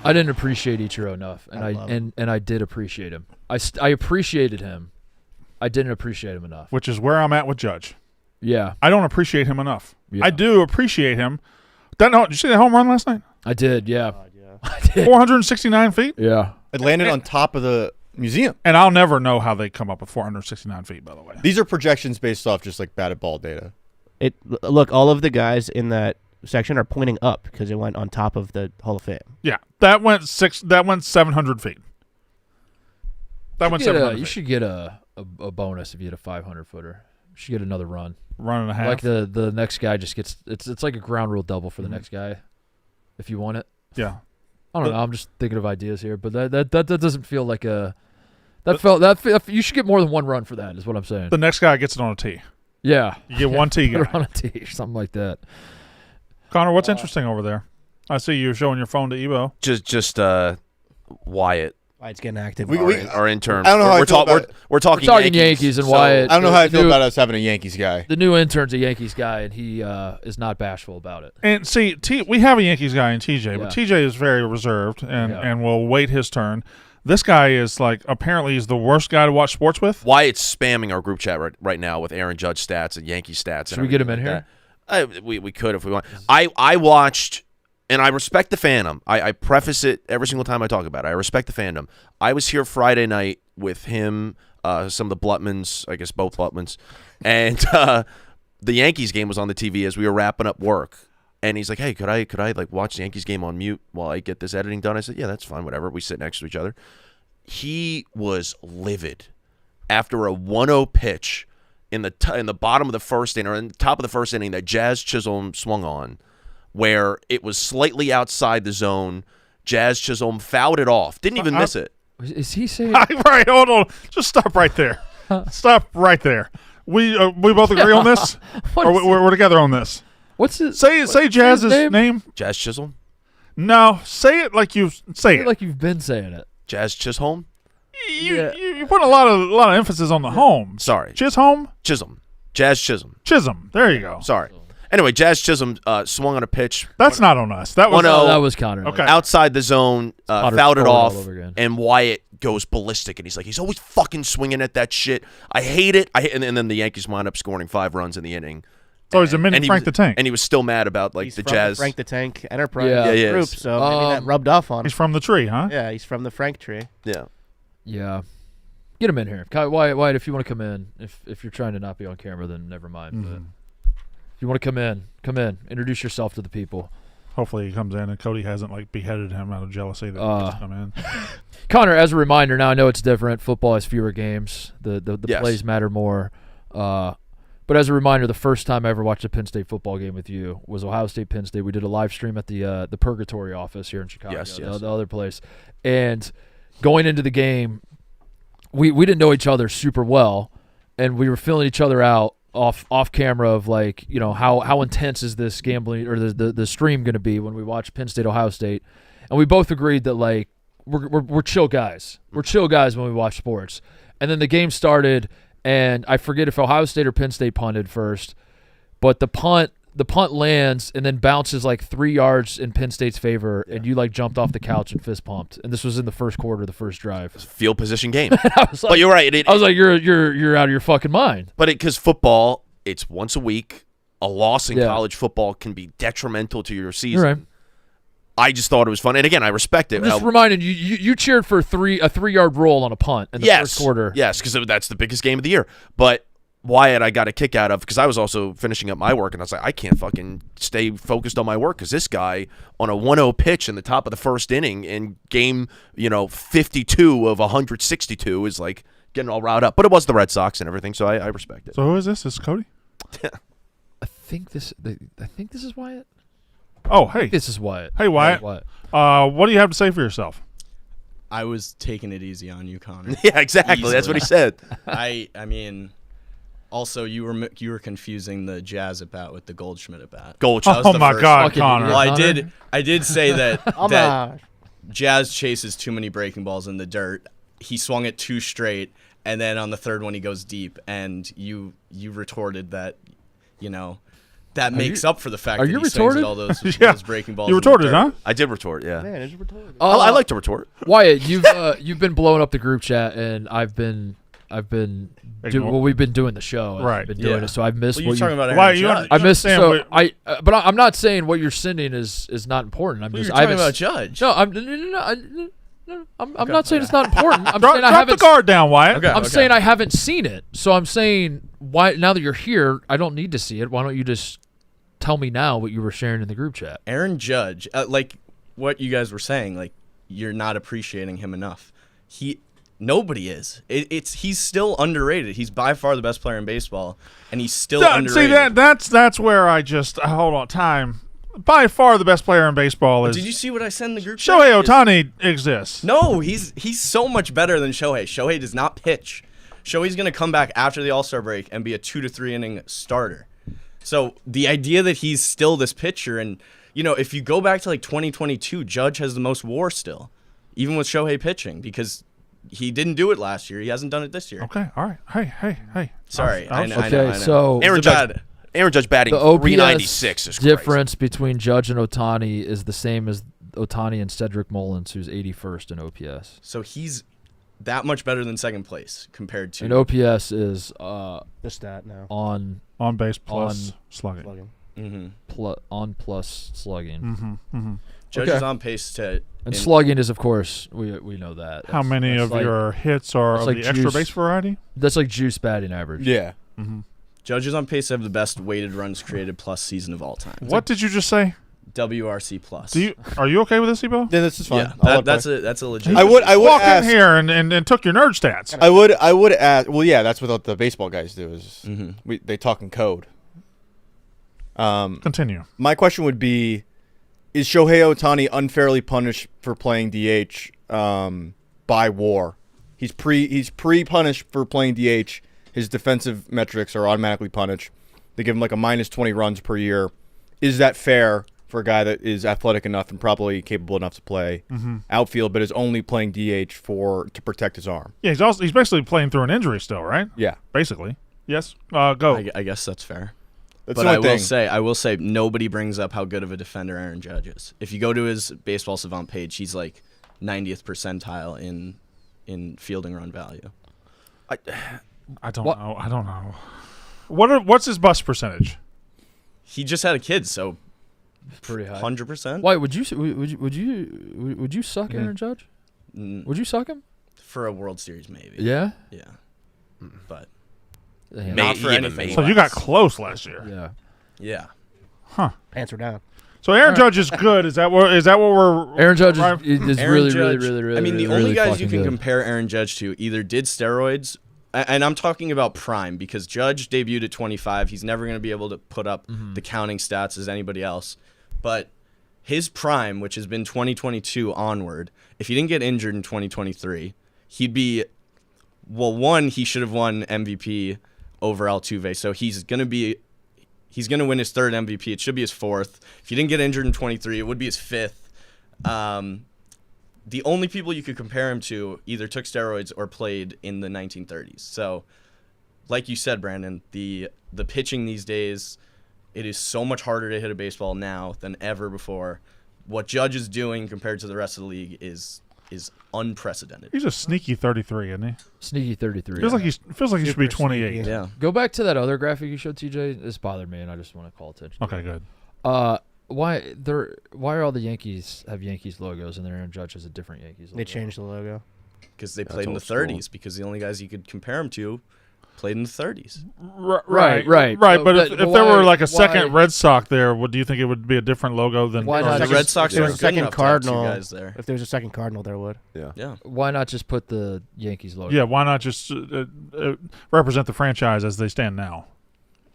B: I didn't appreciate Ichiro enough, and I did appreciate him. I appreciated him. I didn't appreciate him enough.
C: Which is where I'm at with Judge.
B: Yeah.
C: I don't appreciate him enough.
B: Yeah.
C: I do appreciate him. Did you see that home run last night?
B: I did, yeah. I did.
C: 469 feet?
B: Yeah.
G: It landed on top of the museum.
C: And I'll never know how they come up with 469 feet, by the way.
G: These are projections based off just like batted ball data.
D: Look, all of the guys in that section are pointing up because it went on top of the Hall of Fame.
C: Yeah, that went 700 feet. That went 700 feet.
B: You should get a bonus if you hit a 500-footer. You should get another run.
C: Run and a half.
B: Like the next guy just gets it's like a ground rule double for the next guy if you want it.
C: Yeah.
B: I don't know. I'm just thinking of ideas here, but that doesn't feel like a you should get more than one run for that. Is what I'm saying.
C: The next guy gets it on a tee.
B: Yeah,
C: you get one tee guy
B: on a tee or something like that.
C: Connor, what's interesting over there? I see you showing your phone to Evo.
F: Just Wyatt.
D: Wyatt's getting active.
F: Our intern.
G: I don't know how I feel about it.
F: We're talking
B: Yankees and Wyatt.
G: I don't know how I feel about us having a Yankees guy.
B: The new intern's a Yankees guy, and he is not bashful about it.
C: And see, we have a Yankees guy in TJ, but
B: Yeah.
C: TJ is very reserved and will wait his turn. This guy is apparently he's the worst guy to watch sports with.
F: Wyatt's spamming our group chat right now with Aaron Judge stats and Yankee stats.
B: Should we get him in here?
F: We could if we want. I watched, and I respect the fandom. I preface it every single time I talk about it. I respect the fandom. I was here Friday night with him, some of the Blutmans, I guess both Blutmans, and the Yankees game was on the TV as we were wrapping up work. And he's like, "Hey, could I watch the Yankees game on mute while I get this editing done?" I said, "Yeah, that's fine, whatever." We sit next to each other. He was livid after a 1-0 pitch in the bottom of the first inning, or in the top of the first inning, that Jazz Chisholm swung on, where it was slightly outside the zone. Jazz Chisholm fouled it off. Didn't even miss it.
B: Is he saying?
C: Right, hold on. Just stop right there. Stop right there. We both agree on this, or we're together on this.
B: What's it?
C: Say Jazz's name.
F: Jazz Chisholm.
C: No, say it like you say it.
B: Like you've been saying it.
F: Jazz Chisholm.
C: You put a lot of emphasis on the home.
F: Sorry.
C: Chisholm?
F: Chisholm. Jazz Chisholm.
C: Chisholm. There you go.
F: Sorry. Anyway, Jazz Chisholm swung on a pitch.
C: That's not on us. That was
B: that was Connor.
C: Okay.
F: Outside the zone, fouled it
B: all
F: off,
B: over again.
F: and Wyatt goes ballistic, and he's like, he's always fucking swinging at that shit. I hate it. And then the Yankees wound up scoring 5 runs in the inning.
C: So he's a mini Frank the Tank.
F: And he was still mad about
D: He's
F: the
D: from
F: Jazz.
D: the Frank the Tank Enterprise
F: Yeah,
D: group, so maybe that rubbed off on him.
C: He's from the tree, huh?
D: Yeah, he's from the Frank tree.
F: Yeah.
B: Yeah. Get him in here. Wyatt, if you want to come in, if you're trying to not be on camera, then never mind. But if you want to come in. Introduce yourself to the people.
C: Hopefully he comes in and Cody hasn't beheaded him out of jealousy that he just come in.
B: Connor, as a reminder, now I know it's different. Football has fewer games. The
F: Yes.
B: plays matter more. But as a reminder, the first time I ever watched a Penn State football game with you was Ohio State Penn State. We did a live stream at the Purgatory office here in Chicago, the other place. And going into the game, we didn't know each other super well, and we were feeling each other out off camera of how intense is this gambling or the stream going to be when we watch Penn State Ohio State, and we both agreed that we're chill guys. We're chill guys when we watch sports. And then the game started, and I forget if Ohio State or Penn State punted first, but the punt lands and then bounces 3 yards in Penn State's favor, and you jumped off the couch and fist pumped. And this was in the first quarter, the first drive.
F: Field position game.
B: But
F: you're right.
B: I was like, you're out of your fucking mind.
F: But because football, it's once a week. A loss in college football can be detrimental to your season.
B: You're right.
F: I just thought it was fun, and again, I respect it.
B: I'm just reminding you, you cheered for a 3-yard roll on a punt in the first quarter.
F: Yes, because that's the biggest game of the year. But Wyatt, I got a kick out of because I was also finishing up my work, and I was like, I can't fucking stay focused on my work because this guy on a 1-0 pitch in the top of the first inning in game 52 of 162 is getting all riled up. But it was the Red Sox and everything, so I respect it.
C: So who is this? This is Cody?
B: I think this is Wyatt.
C: Oh, hey.
B: This is Wyatt.
C: Hey, Wyatt. What do you have to say for yourself?
L: I was taking it easy on you, Connor.
F: Yeah, exactly. That's what he said.
L: I mean,
G: Also, you were confusing the Jazz at bat with the Goldschmidt at bat.
F: Goldschmidt.
C: Oh my God, Connor.
G: Well, I did say that
D: Oh
G: that
D: my.
G: Jazz chases too many breaking balls in the dirt. He swung it 2 straight, and then on the third one he goes deep, and you retorted that, that makes up for the fact that he swings at all those,
C: Yeah.
G: those breaking balls.
C: You
G: in the
C: retorted,
G: dirt.
C: huh?
F: I did retort, yeah.
D: Man, it's retarded.
F: I like to retort.
B: Wyatt, you've been blowing up the group chat, and we've been doing the show, and
C: Right.
B: I've been doing
G: Yeah.
B: it, so I've missed
G: Well,
B: what
G: you're talking about
C: Why,
G: Aaron
C: you
G: Judge.
B: I missed.
C: understand
B: So
C: what-
B: but I'm not saying what you're sending is not important. I'm
G: Well,
B: just
G: you're
B: I
G: talking
B: haven't
G: about
B: s-
G: Judge.
B: No, I'm not saying it's not important. I'm
C: Drop,
B: saying I
C: drop
B: haven't.
C: the guard down, Wyatt.
G: Okay.
B: I'm saying I haven't seen it, so I'm saying why now that you're here, I don't need to see it. Why don't you just tell me now what you were sharing in the group chat?
G: Aaron Judge, like what you guys were saying, like you're not appreciating him enough. Nobody is. He's still underrated. He's by far the best player in baseball, and he's still underrated.
C: See that's where I just hold on. Time. By far the best player in baseball is.
G: Did you see what I sent in the group chat?
C: Shohei Ohtani exists.
G: No, he's so much better than Shohei. Shohei does not pitch. Shohei's going to come back after the All-Star break and be a 2 to 3 inning starter. So the idea that he's still this pitcher, and if you go back to like 2022, Judge has the most WAR still, even with Shohei pitching, because he didn't do it last year. He hasn't done it this year.
C: Okay, all right. Hey.
G: Sorry, I know.
B: Okay,
G: I know.
B: so
F: Aaron Judge batting
B: the OPS
F: 396 is crazy.
B: difference between Judge and Ohtani is the same as Ohtani and Cedric Mullins, who's 81st in OPS.
G: So he's that much better than second place compared to.
B: And OPS is
D: The stat now.
B: on
C: On base plus slugging.
G: Mm-hmm.
B: on plus slugging.
G: Judge
B: Okay.
G: is on pace to.
B: And slugging is, of course, we know that.
C: How many
B: that's
C: of
B: like-
C: your hits are
B: that's
C: of
B: like
C: the extra
B: juice.
C: base variety?
B: That's like juice batting average.
G: Yeah. Judge is on pace to have the best weighted runs created plus season of all time.
C: What did you just say?
G: WRC plus.
C: Are you okay with this, Ebo?
G: Yeah,
C: this is fine.
G: Yeah, that's a legit.
C: I would
G: ask.
C: walk in here and took your nerd stats.
G: I would ask. Well, yeah, that's what the baseball guys do. Is they talk in code.
C: Continue.
G: My question would be: is Shohei Ohtani unfairly punished for playing DH by WAR? He's pre-punished for playing DH. His defensive metrics are automatically punished. They give him like a minus 20 runs per year. Is that fair for a guy that is athletic enough and probably capable enough to play outfield, but is only playing DH to protect his arm?
C: Yeah, he's basically playing through an injury still, right?
G: Yeah,
C: basically. Yes. Go.
G: I guess that's fair.
C: That's
G: But
C: the
G: I
C: only
G: will
C: thing.
G: say, nobody brings up how good of a defender Aaron Judge is. If you go to his Baseball Savant page, he's like 90th percentile in fielding run value.
C: I don't know. I don't know. What's his bust percentage?
G: He just had a kid, so
B: pretty high.
G: 100%.
B: Why would you suck Aaron Judge? Would you suck him
G: For a World Series, maybe.
B: Yeah.
G: Yeah. But
B: Yeah.
G: not for anything.
C: So you got close last year.
B: Yeah.
G: Yeah.
C: Huh.
D: Pants are down.
C: So Aaron Judge is good. Is that what we're?
B: Aaron Judge
C: right?
B: is
G: Aaron
B: really,
G: Judge,
B: really.
G: I mean, the
B: really
G: only guys you
B: fucking
G: can
B: good.
G: compare Aaron Judge to either did steroids, and I'm talking about prime because Judge debuted at 25. He's never going to be able to put up the counting stats as anybody else. But his prime, which has been 2022 onward, if he didn't get injured in 2023, he'd be, one, he should have won MVP over Altuve. So he's going to win his third MVP. It should be his fourth. If he didn't get injured in 23, it would be his fifth. The only people you could compare him to either took steroids or played in the 1930s. So, like you said, Brandon, the pitching these days, it is so much harder to hit a baseball now than ever before. What Judge is doing compared to the rest of the league is unprecedented.
C: He's a sneaky 33, isn't he?
B: Sneaky 33.
C: Feels like he should be 28.
G: Yeah.
B: Go back to that other graphic you showed, TJ. This bothered me, and I just want to call attention.
C: Okay, good.
B: Why are all the Yankees have Yankees logos and then Aaron Judge has a different Yankees logo?
D: They changed the logo.
G: Because they played in the 30s. Because the only guys you could compare him to played in the 30s.
B: Right.
C: But if there were like a second
B: why-
C: Red Sox there, do you think it would be a different logo than?
B: Why not
G: The
B: just-
G: Red Sox
D: If there
G: are
D: was a
G: good
D: second
G: enough to have two
D: Cardinal,
G: guys there.
D: if there was a second Cardinal, there would.
G: Yeah.
B: Why not just put the Yankees logo?
C: Yeah, why not just represent the franchise as they stand now?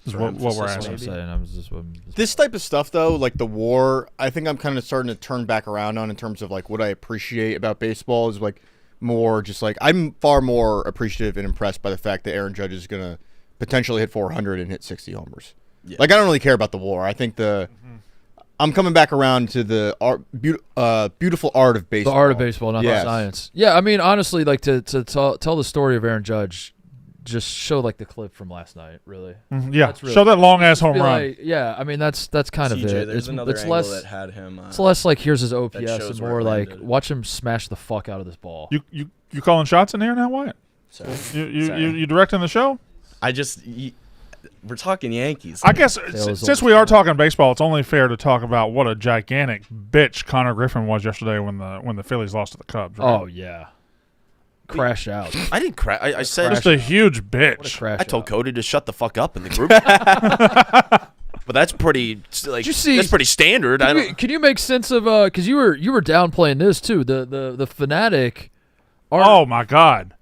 C: Is
G: For
C: what we're
G: emphasis,
C: asking.
B: I'm saying. I'm just
G: This type of stuff, though, like the WAR, I think I'm kind of starting to turn back around on in terms of like what I appreciate about baseball is like more just like I'm far more appreciative and impressed by the fact that Aaron Judge is going to potentially hit 400 and hit 60 homers. Yeah. Like, I don't really care about the WAR. I think I'm coming back around to the beautiful art of baseball.
B: The art of baseball, not the science. Yeah, I mean, honestly, like to tell the story of Aaron Judge, just show like the clip from last night, really.
C: Yeah, really, show that long ass home run.
B: Like, yeah, I mean that's kind
L: CJ,
B: of it.
L: There's another angle less that had him.
B: It's less like here's his OPS and more like watch him smash the fuck out of this ball.
C: You calling shots in here now, Wyatt?
L: Sorry.
C: You directing the show?
L: We're talking Yankees.
C: I guess since we are talking baseball, it's only fair to talk about what a gigantic bitch Connor Griffin was yesterday when the Phillies lost to the Cubs. Right?
B: Oh yeah. Crash out.
F: I didn't crash. I said
C: just a huge bitch.
F: I told Cody to shut the fuck up in the group. But that's pretty like that's pretty standard.
B: Can you make sense of because you were downplaying this too? The Phanatic.
C: Oh my God.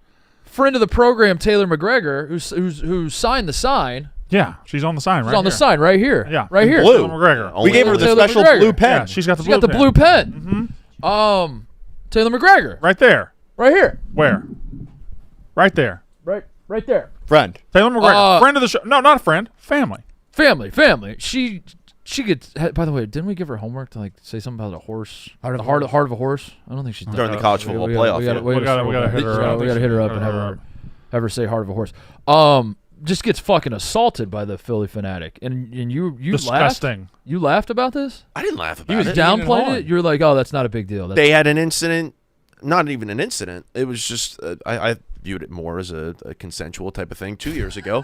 B: Friend of the program, Taylor McGregor, who signed the sign.
C: Yeah, she's on the sign right here.
B: She's on the sign right here.
C: Yeah,
B: right here.
C: Blue. Taylor McGregor.
G: We gave her the special blue pen.
C: Yeah, she's got the
B: blue pen. Mm-hmm. Taylor McGregor.
C: Right there.
B: Right here.
C: Where? Right there.
B: Right there.
G: Friend.
C: Taylor McGregor. Friend of the show. No, not a friend. Family.
B: Family. She gets. By the way, didn't we give her homework to like say something about a horse? The heart of a horse. I don't think she's done
F: during the college football playoff.
C: We gotta hit her up.
B: We gotta hit her up and have her say heart of a horse. Just gets fucking assaulted by the Philly Phanatic, and you
C: disgusting.
B: Laughed? You laughed about this?
F: I didn't laugh about it.
B: You was downplaying it. You're like, oh, that's not a big deal.
F: They had an incident. Not even an incident. It was just I viewed it more as a consensual type of thing 2 years ago,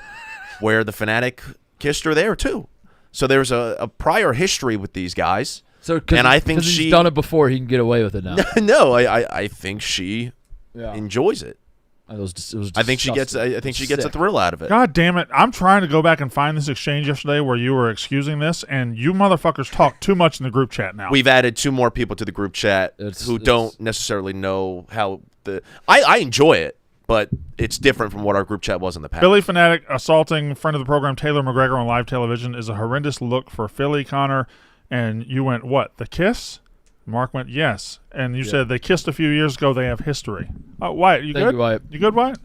F: where the Phanatic kissed her there too. So there's a prior history with these guys.
B: So
F: and I think
B: she's done it before, he can get away with it now.
F: No, I think she enjoys it.
B: It was
F: I think she gets a thrill out of it.
C: God damn it! I'm trying to go back and find this exchange yesterday where you were excusing this, and you motherfuckers talk too much in the group chat now.
F: We've added 2 more people to the group chat who don't necessarily know how the. I enjoy it, but it's different from what our group chat was in the past.
C: Philly Phanatic assaulting friend of the program Taylor McGregor on live television is a horrendous look for Philly, Connor. And you went, what? The kiss? Mark went, yes. And you said they kissed a few years ago. They have history. Wyatt, you good?
B: Wyatt.
C: You good, Wyatt?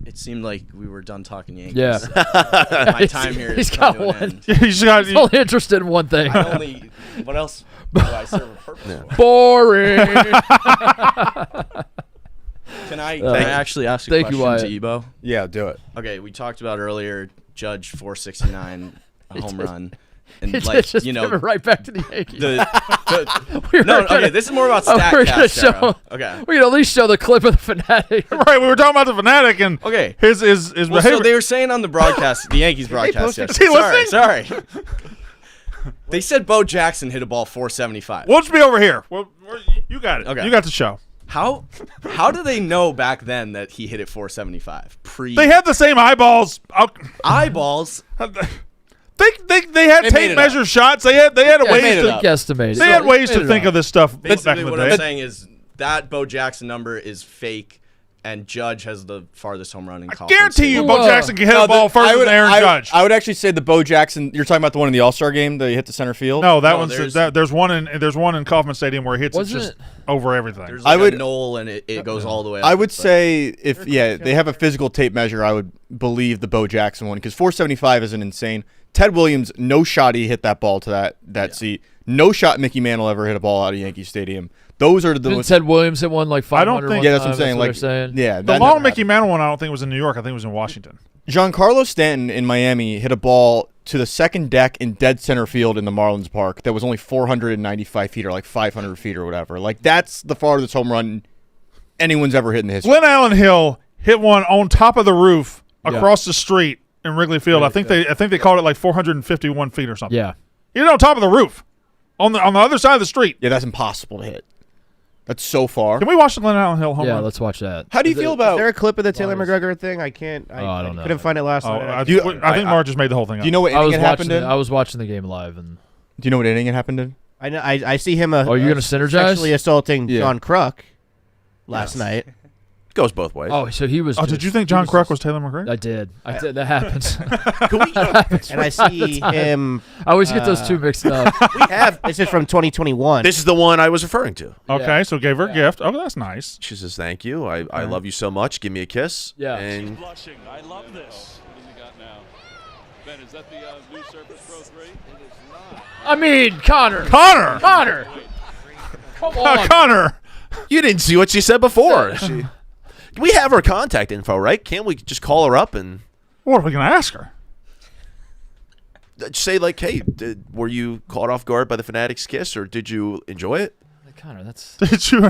L: It seemed like we were done talking Yankees.
B: Yeah.
L: My time here is
B: got
L: coming to an
B: one.
L: end.
B: He's only interested in one thing.
L: What else do I serve a purpose for?
B: Boring.
L: Can I actually ask a question to Ebo?
G: Yeah, do it.
L: Okay, we talked about earlier Judge 469 a home run. And
B: it's
L: like
B: just right back to the Yankees.
L: Okay, this is more about StatCast. Okay,
B: we can at least show the clip of the Phanatic.
C: Right, we were talking about the Phanatic and his behavior.
L: So they were saying on the broadcast, the Yankees broadcast. Sorry. They said Bo Jackson hit a ball 475.
C: We'll just be over here. You got it. Okay. You got the show.
L: How do they know back then that he hit it 475?
C: They had the same eyeballs.
L: Eyeballs.
C: They had tape measure shots. They had ways to
B: guesstimate.
C: They had ways to think of this stuff.
L: Basically, what I'm saying is that Bo Jackson number is fake, and Judge has the farthest home run in college.
C: I guarantee you, Bo Jackson can hit a ball further than Aaron Judge.
G: I would actually say the Bo Jackson. You're talking about the one in the All-Star game that he hit the center field.
C: No, there's one in Kauffman Stadium where he hits it just over everything.
L: There's like a knoll and it goes all the way up.
G: I would say if they have a physical tape measure, I would believe the Bo Jackson one because 475 is an insane. Ted Williams, no shot he hit that ball to that seat. No shot Mickey Mantle ever hit a ball out of Yankee Stadium. Those are the
B: Didn't Ted Williams hit one like 500?
C: I don't think.
G: Yeah, that's what I'm saying.
C: The long Mickey Mantle one, I don't think was in New York. I think it was in Washington.
G: Giancarlo Stanton in Miami hit a ball to the second deck in dead center field in the Marlins Park that was only 495 feet or like 500 feet or whatever. Like that's the farthest home run anyone's ever hit in the history.
C: Glenn Allen Hill hit one on top of the roof across the street in Wrigley Field.
B: Right,
C: I think they called it like 451 feet or something.
B: Yeah.
C: You know, on top of the roof, on the other side of the street.
G: Yeah, that's impossible to hit. That's so far.
C: Can we watch the Glenn Allen Hill home run?
B: Yeah, let's watch that.
G: How do you feel about?
D: Is there a clip of the Taylor McGregor thing? I can't. I don't know. Couldn't find it last night.
C: I think Mark just made the whole thing up.
G: Do you know what inning it happened in?
B: I was watching the game live, and
G: do you know what inning it happened in?
D: I see him.
B: You're gonna synergize?
D: Sexually assaulting John Kruk last night.
F: Goes both ways.
B: Oh, so he was.
C: Oh, did you think John Kruk was Taylor McGregor?
B: I did. That happens.
D: And I see him.
B: I always get those two mixed up.
D: This is from 2021.
F: This is the one I was referring to.
C: Okay, so gave her a gift. Oh, that's nice.
F: She says, "Thank you. I love you so much. Give me a kiss."
B: Yeah.
F: And
E: Blushing. I love this. What has he got now?
J: Ben, is that the new Surface Pro 3? It is not.
B: I mean, Connor.
C: Connor.
B: Come on.
C: Connor.
F: You didn't see what she said before. We have her contact info, right? Can't we just call her up and
C: What are we going to ask her?
F: say, like, hey, were you caught off guard by the Phanatic's kiss, or did you enjoy it?
B: Connor, that's.
C: Did you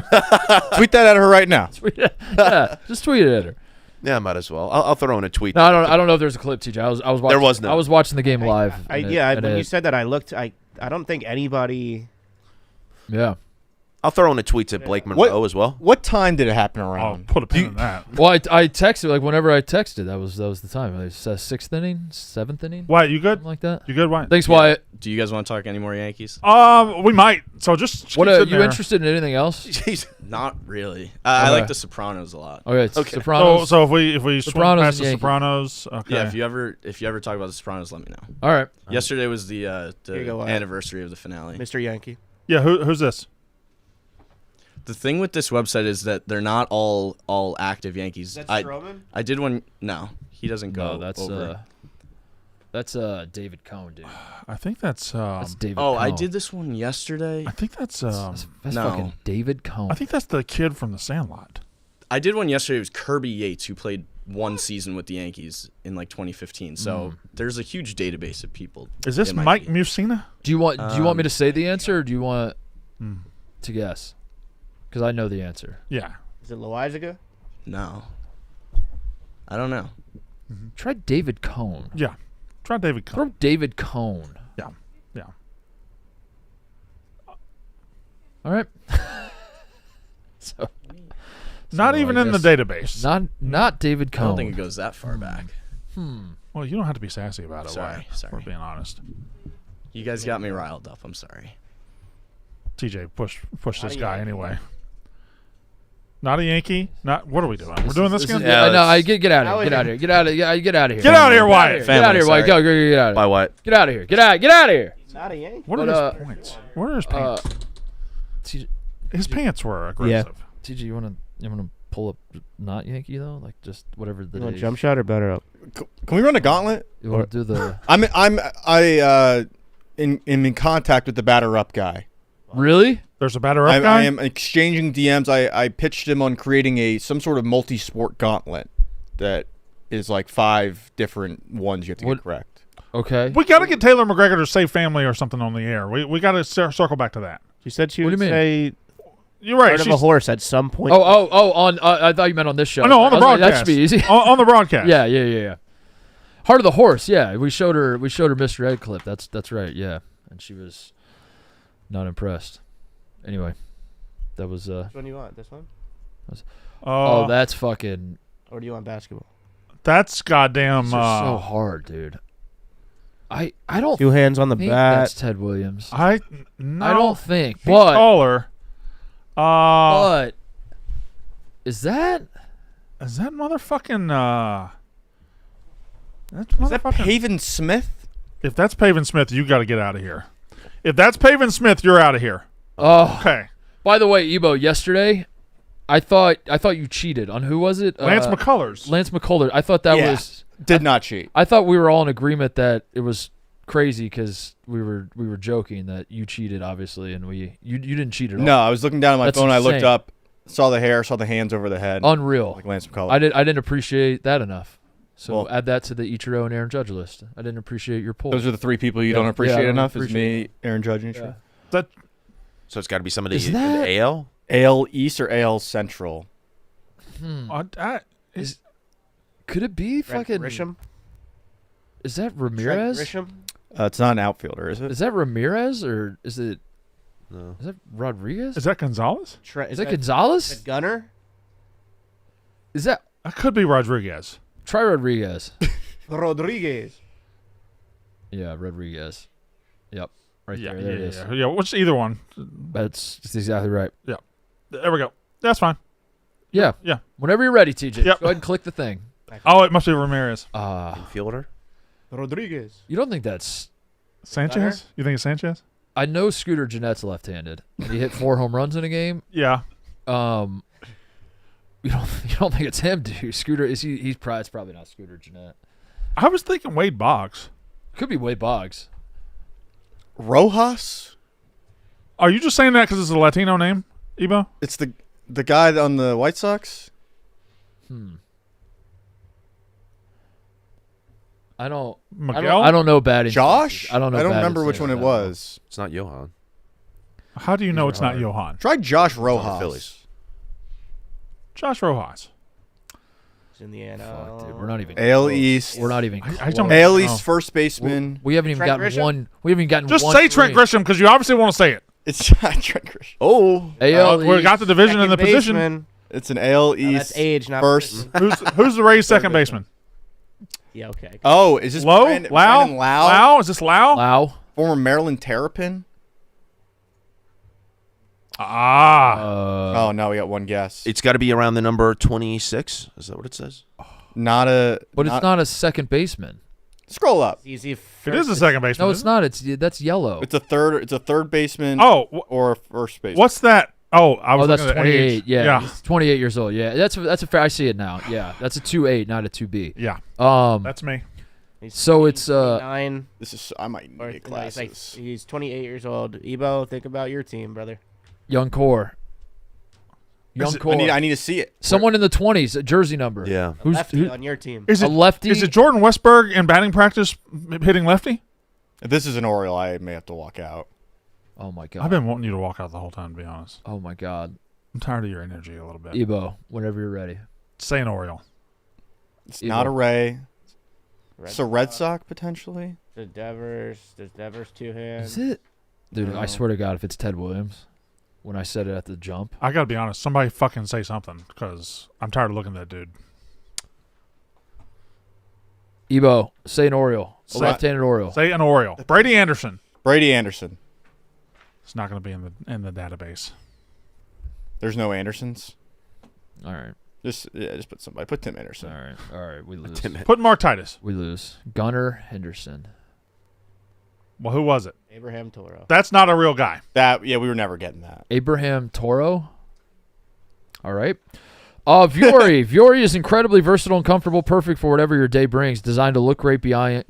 G: tweet that at her right now?
B: Yeah, just tweet it at her.
F: Yeah, I might as well. I'll throw in a tweet.
B: No, I don't know if there's a clip, TJ. I was watching.
F: There was none.
B: I was watching the game live.
D: When you said that, I looked. I don't think anybody.
B: Yeah.
F: I'll throw in a tweet to Blake Monroe as well.
G: What time did it happen
C: I'll
G: around?
C: put a pin in that.
B: Well, I texted, like, whenever I texted, that was the time. It was 6th inning, 7th inning.
C: Wyatt, you good?
B: Something like that.
C: You good, Wyatt?
B: Thanks, Wyatt.
L: Do you guys want to talk any more Yankees?
C: We might. So just
B: What
C: keep
B: are
C: sitting
B: you
C: there.
B: interested in anything else?
F: Jeez.
L: Not really. I like The Sopranos a lot.
B: Okay.
F: Okay.
B: Sopranos.
C: So if we swing
B: Sopranos
C: past
B: and
C: the
B: Yankees.
C: Sopranos, okay.
L: Yeah, if you ever talk about The Sopranos, let me know.
B: All right.
L: Yesterday was the
D: you go,
L: anniversary of the finale.
D: Mr. Yankee.
C: Yeah, who's this?
L: The thing with this website is that they're not all active Yankees.
D: That's Stroman?
L: I did one. No, he doesn't go.
B: No, that's David Cohn, dude.
C: I think that's
B: That's David.
L: Oh,
B: Cohn.
L: I did this one yesterday.
C: I think that's
B: That's
L: no.
B: fucking David Cohn.
C: I think that's the kid from The Sandlot.
L: I did one yesterday. It was Kirby Yates, who played one season with the Yankees in like 2015. So there's a huge database of people.
C: Is this
L: It might
C: Mike
L: be.
C: Musina?
B: Do you want me to say the answer, or do you want to guess? Because I know the answer.
C: Yeah.
D: Is it Loizaga?
L: No, I don't know.
B: Try David Cohn.
C: Yeah. Try David Cohn.
B: Throw David Cohn.
C: Yeah.
B: All right. so
C: Not
B: I
C: even in the
B: guess
C: database.
B: Not David
L: I
B: Cohn.
L: don't think it goes that far back.
C: Well, you don't have to be sassy about it.
L: Sorry,
C: Wyatt,
L: sorry.
C: We're being honest.
L: You guys got me riled up. I'm sorry.
C: TJ, push this guy anyway. Not a Yankee. Not. What are we doing? We're doing this again.
F: Yeah,
B: no, get out of here. Get out of here. Get out of here. Get out of here.
C: Get out of here, Wyatt.
B: Get out of here, Wyatt. Go, get out of
F: Bye,
B: here.
F: Wyatt.
B: Get out of here. Get out of here.
D: Not a Yankee.
C: What are his points? What are his pants?
B: TJ,
C: His pants were aggressive.
B: TJ, you wanna pull up not Yankee though? Like just whatever the
D: You want
B: day.
D: jump shot or better up?
G: Can we run a gauntlet?
B: You wanna do the
G: I am in contact with the batter up guy.
B: Really?
C: There's a batter up guy?
G: I am exchanging DMs. I pitched him on creating some sort of multi-sport gauntlet that is like 5 different ones you have to get correct.
B: Okay.
C: We got to get Taylor McGregor to say family or something on the air. We got to circle back to that.
D: She said she
B: What
D: would
B: do you mean?
D: say
C: You're right.
D: part of a horse at some point.
B: Oh, on I thought you meant on this show.
C: Oh, no, on the
B: I was like,
C: broadcast.
B: that should be easy.
C: on the broadcast.
B: Yeah. Heart of the Horse. Yeah, we showed her Mr. Ed clip. That's right. Yeah, and she was not impressed. Anyway, that was.
D: Which one do you want? This one?
B: Oh, that's fucking.
D: Or do you want basketball?
C: That's goddamn.
B: These are so hard, dude. I don't.
D: 2 hands on the
B: think
D: bat.
B: That's Ted Williams.
C: I
B: don't think.
C: He's
B: But
C: taller.
B: but is that
C: motherfucking?
G: Is that Pavin Smith?
C: If that's Pavin Smith, you got to get out of here. If that's Pavin Smith, you're out of here.
B: Oh.
C: Okay.
B: By the way, Ebo, yesterday, I thought you cheated on who was it?
C: Lance McCullers.
B: Lance McCullers. I thought that was
G: did not cheat.
B: I thought we were all in agreement that it was crazy because we were joking that you cheated, obviously, and you didn't cheat at all.
G: No, I was looking down at my
B: That's
G: phone. I looked
B: insane.
G: up, saw the hair, saw the hands over the head.
B: Unreal.
G: Like Lance McCullers.
B: I didn't appreciate that enough. So
G: Well,
B: add that to the Ichiro and Aaron Judge list. I didn't appreciate your poll.
G: Those are the 3 people you
B: Yeah.
G: don't
B: Yeah,
G: appreciate
B: I don't
G: enough.
B: appreciate
G: Is me, Aaron Judge, and Ichiro.
C: That
F: So it's got to be somebody
B: Is
F: in
B: that-
F: the AL?
G: AL East or AL Central?
B: Could it be fucking
D: Grisham?
B: Is that Ramirez?
D: Grisham?
G: It's not an outfielder, is it?
B: Is that Ramirez or is it?
F: No.
B: Is that Rodriguez?
C: is that Gonzalez?
B: Is that Gonzalez?
D: Gunner?
B: Is that
C: That could be Rodriguez.
B: try Rodriguez?
D: Rodriguez.
B: Yeah, Rodriguez. Yep, right
C: Yeah,
B: there. There it is.
C: yeah. Which either one?
B: That's exactly right.
C: Yeah. There we go. That's fine.
B: Yeah.
C: Yeah.
B: Whenever you're ready, TJ,
C: Yep.
B: go ahead and click the thing.
C: Oh, it must be Ramirez.
F: Fielder?
D: Rodriguez.
B: You don't think that's
C: Sanchez? You think it's Sanchez?
B: I know Scooter Jeanette's left-handed. He hit 4 home runs in a game.
C: Yeah.
B: You don't think it's him, dude? Scooter is he? It's probably not Scooter Jeanette.
C: I was thinking Wade Boggs.
B: Could be Wade Boggs.
G: Rojas?
C: Are you just saying that because it's a Latino name, Ebo?
G: It's the guy on the White Sox?
B: I don't know batting.
G: Josh?
B: I don't know.
G: I don't
B: batting
G: remember which one it was.
F: It's not Johan.
C: How do you know it's not Johan?
G: Try Josh
F: On the
G: Rojas.
F: Phillies.
C: Josh Rojas.
D: In the NL.
B: Fuck, dude, we're not even
G: AL
B: close.
G: East.
B: We're not even.
C: I don't
B: close.
G: AL
C: know.
G: East first baseman.
B: We haven't even
D: Trent
B: gotten
D: Grisham?
B: one. We haven't even gotten
C: Just
B: one.
C: say Trent
B: ring.
C: Grisham because you obviously want to say it.
G: It's Trent Grisham.
F: Oh.
B: AL
C: We
B: East.
C: got the division and the
D: Second
C: position.
D: baseman.
G: It's an AL
D: No, that's
G: East
D: age, not
G: first.
D: position.
C: Who's the Rays' second baseman?
D: Yeah, okay.
G: Oh, is this
C: Lowe?
G: Brandon
C: Lau?
G: Lau?
C: Lau? Is this Lau?
B: Lau.
G: Former Maryland Terrapin?
C: Ah.
G: Oh, no, we got one guess.
F: It's got to be around the number 26. Is that what it says?
G: Not a...
B: But it's not a second baseman.
G: Scroll up.
D: Easy.
C: It is a second baseman.
B: No, it's not. That's yellow.
G: It's a third baseman or a first baseman.
C: What's that? Oh, I was
B: that's
C: looking at
B: 28.
C: age.
B: Yeah, he's 28 years old. Yeah, that's a fair. I see it now. Yeah, that's a 2.8, not a 2B.
C: Yeah.
B: That's
C: me.
B: So it's
D: 9.
G: This is I might need classes.
D: He's 28 years old. Ebo, think about your team, brother.
B: young core. Young core.
G: I need to see it.
B: Someone in the 20s, a jersey number.
F: Yeah.
D: A lefty on your team.
C: Is it
B: a lefty?
C: Is it Jordan Westberg in batting practice hitting lefty?
G: If this is an Oriole, I may have to walk out.
B: Oh my god.
C: I've been wanting you to walk out the whole time, to be honest.
B: Oh my god.
C: I'm tired of your energy a little bit.
B: Ebo, whenever you're ready.
C: Say an Oriole.
G: It's not a Ray.
D: Red
G: It's a Red Sox potentially.
D: The Devers. There's Devers two hands.
B: Is it? Dude,
G: No.
B: I swear to God, if it's Ted Williams, when I said it at the jump.
C: I gotta be honest. Somebody fucking say something because I'm tired of looking at that dude.
B: Ebo, say an Oriole. A
C: Say-
B: left-handed Oriole.
C: Say an Oriole. Brady Anderson.
G: Brady Anderson.
C: It's not gonna be in the database.
G: There's no Andersons.
B: All right.
G: Just put somebody. Put Tim Anderson.
B: All right. We lose.
C: Put Mark Titus.
B: We lose. Gunnar Henderson.
C: Well, who was it?
D: Abraham Toro.
C: That's not a real guy.
G: We were never getting that.
B: Abraham Toro. All right. Viori. Viori is incredibly versatile and comfortable, perfect for whatever your day brings. Designed to look great beyond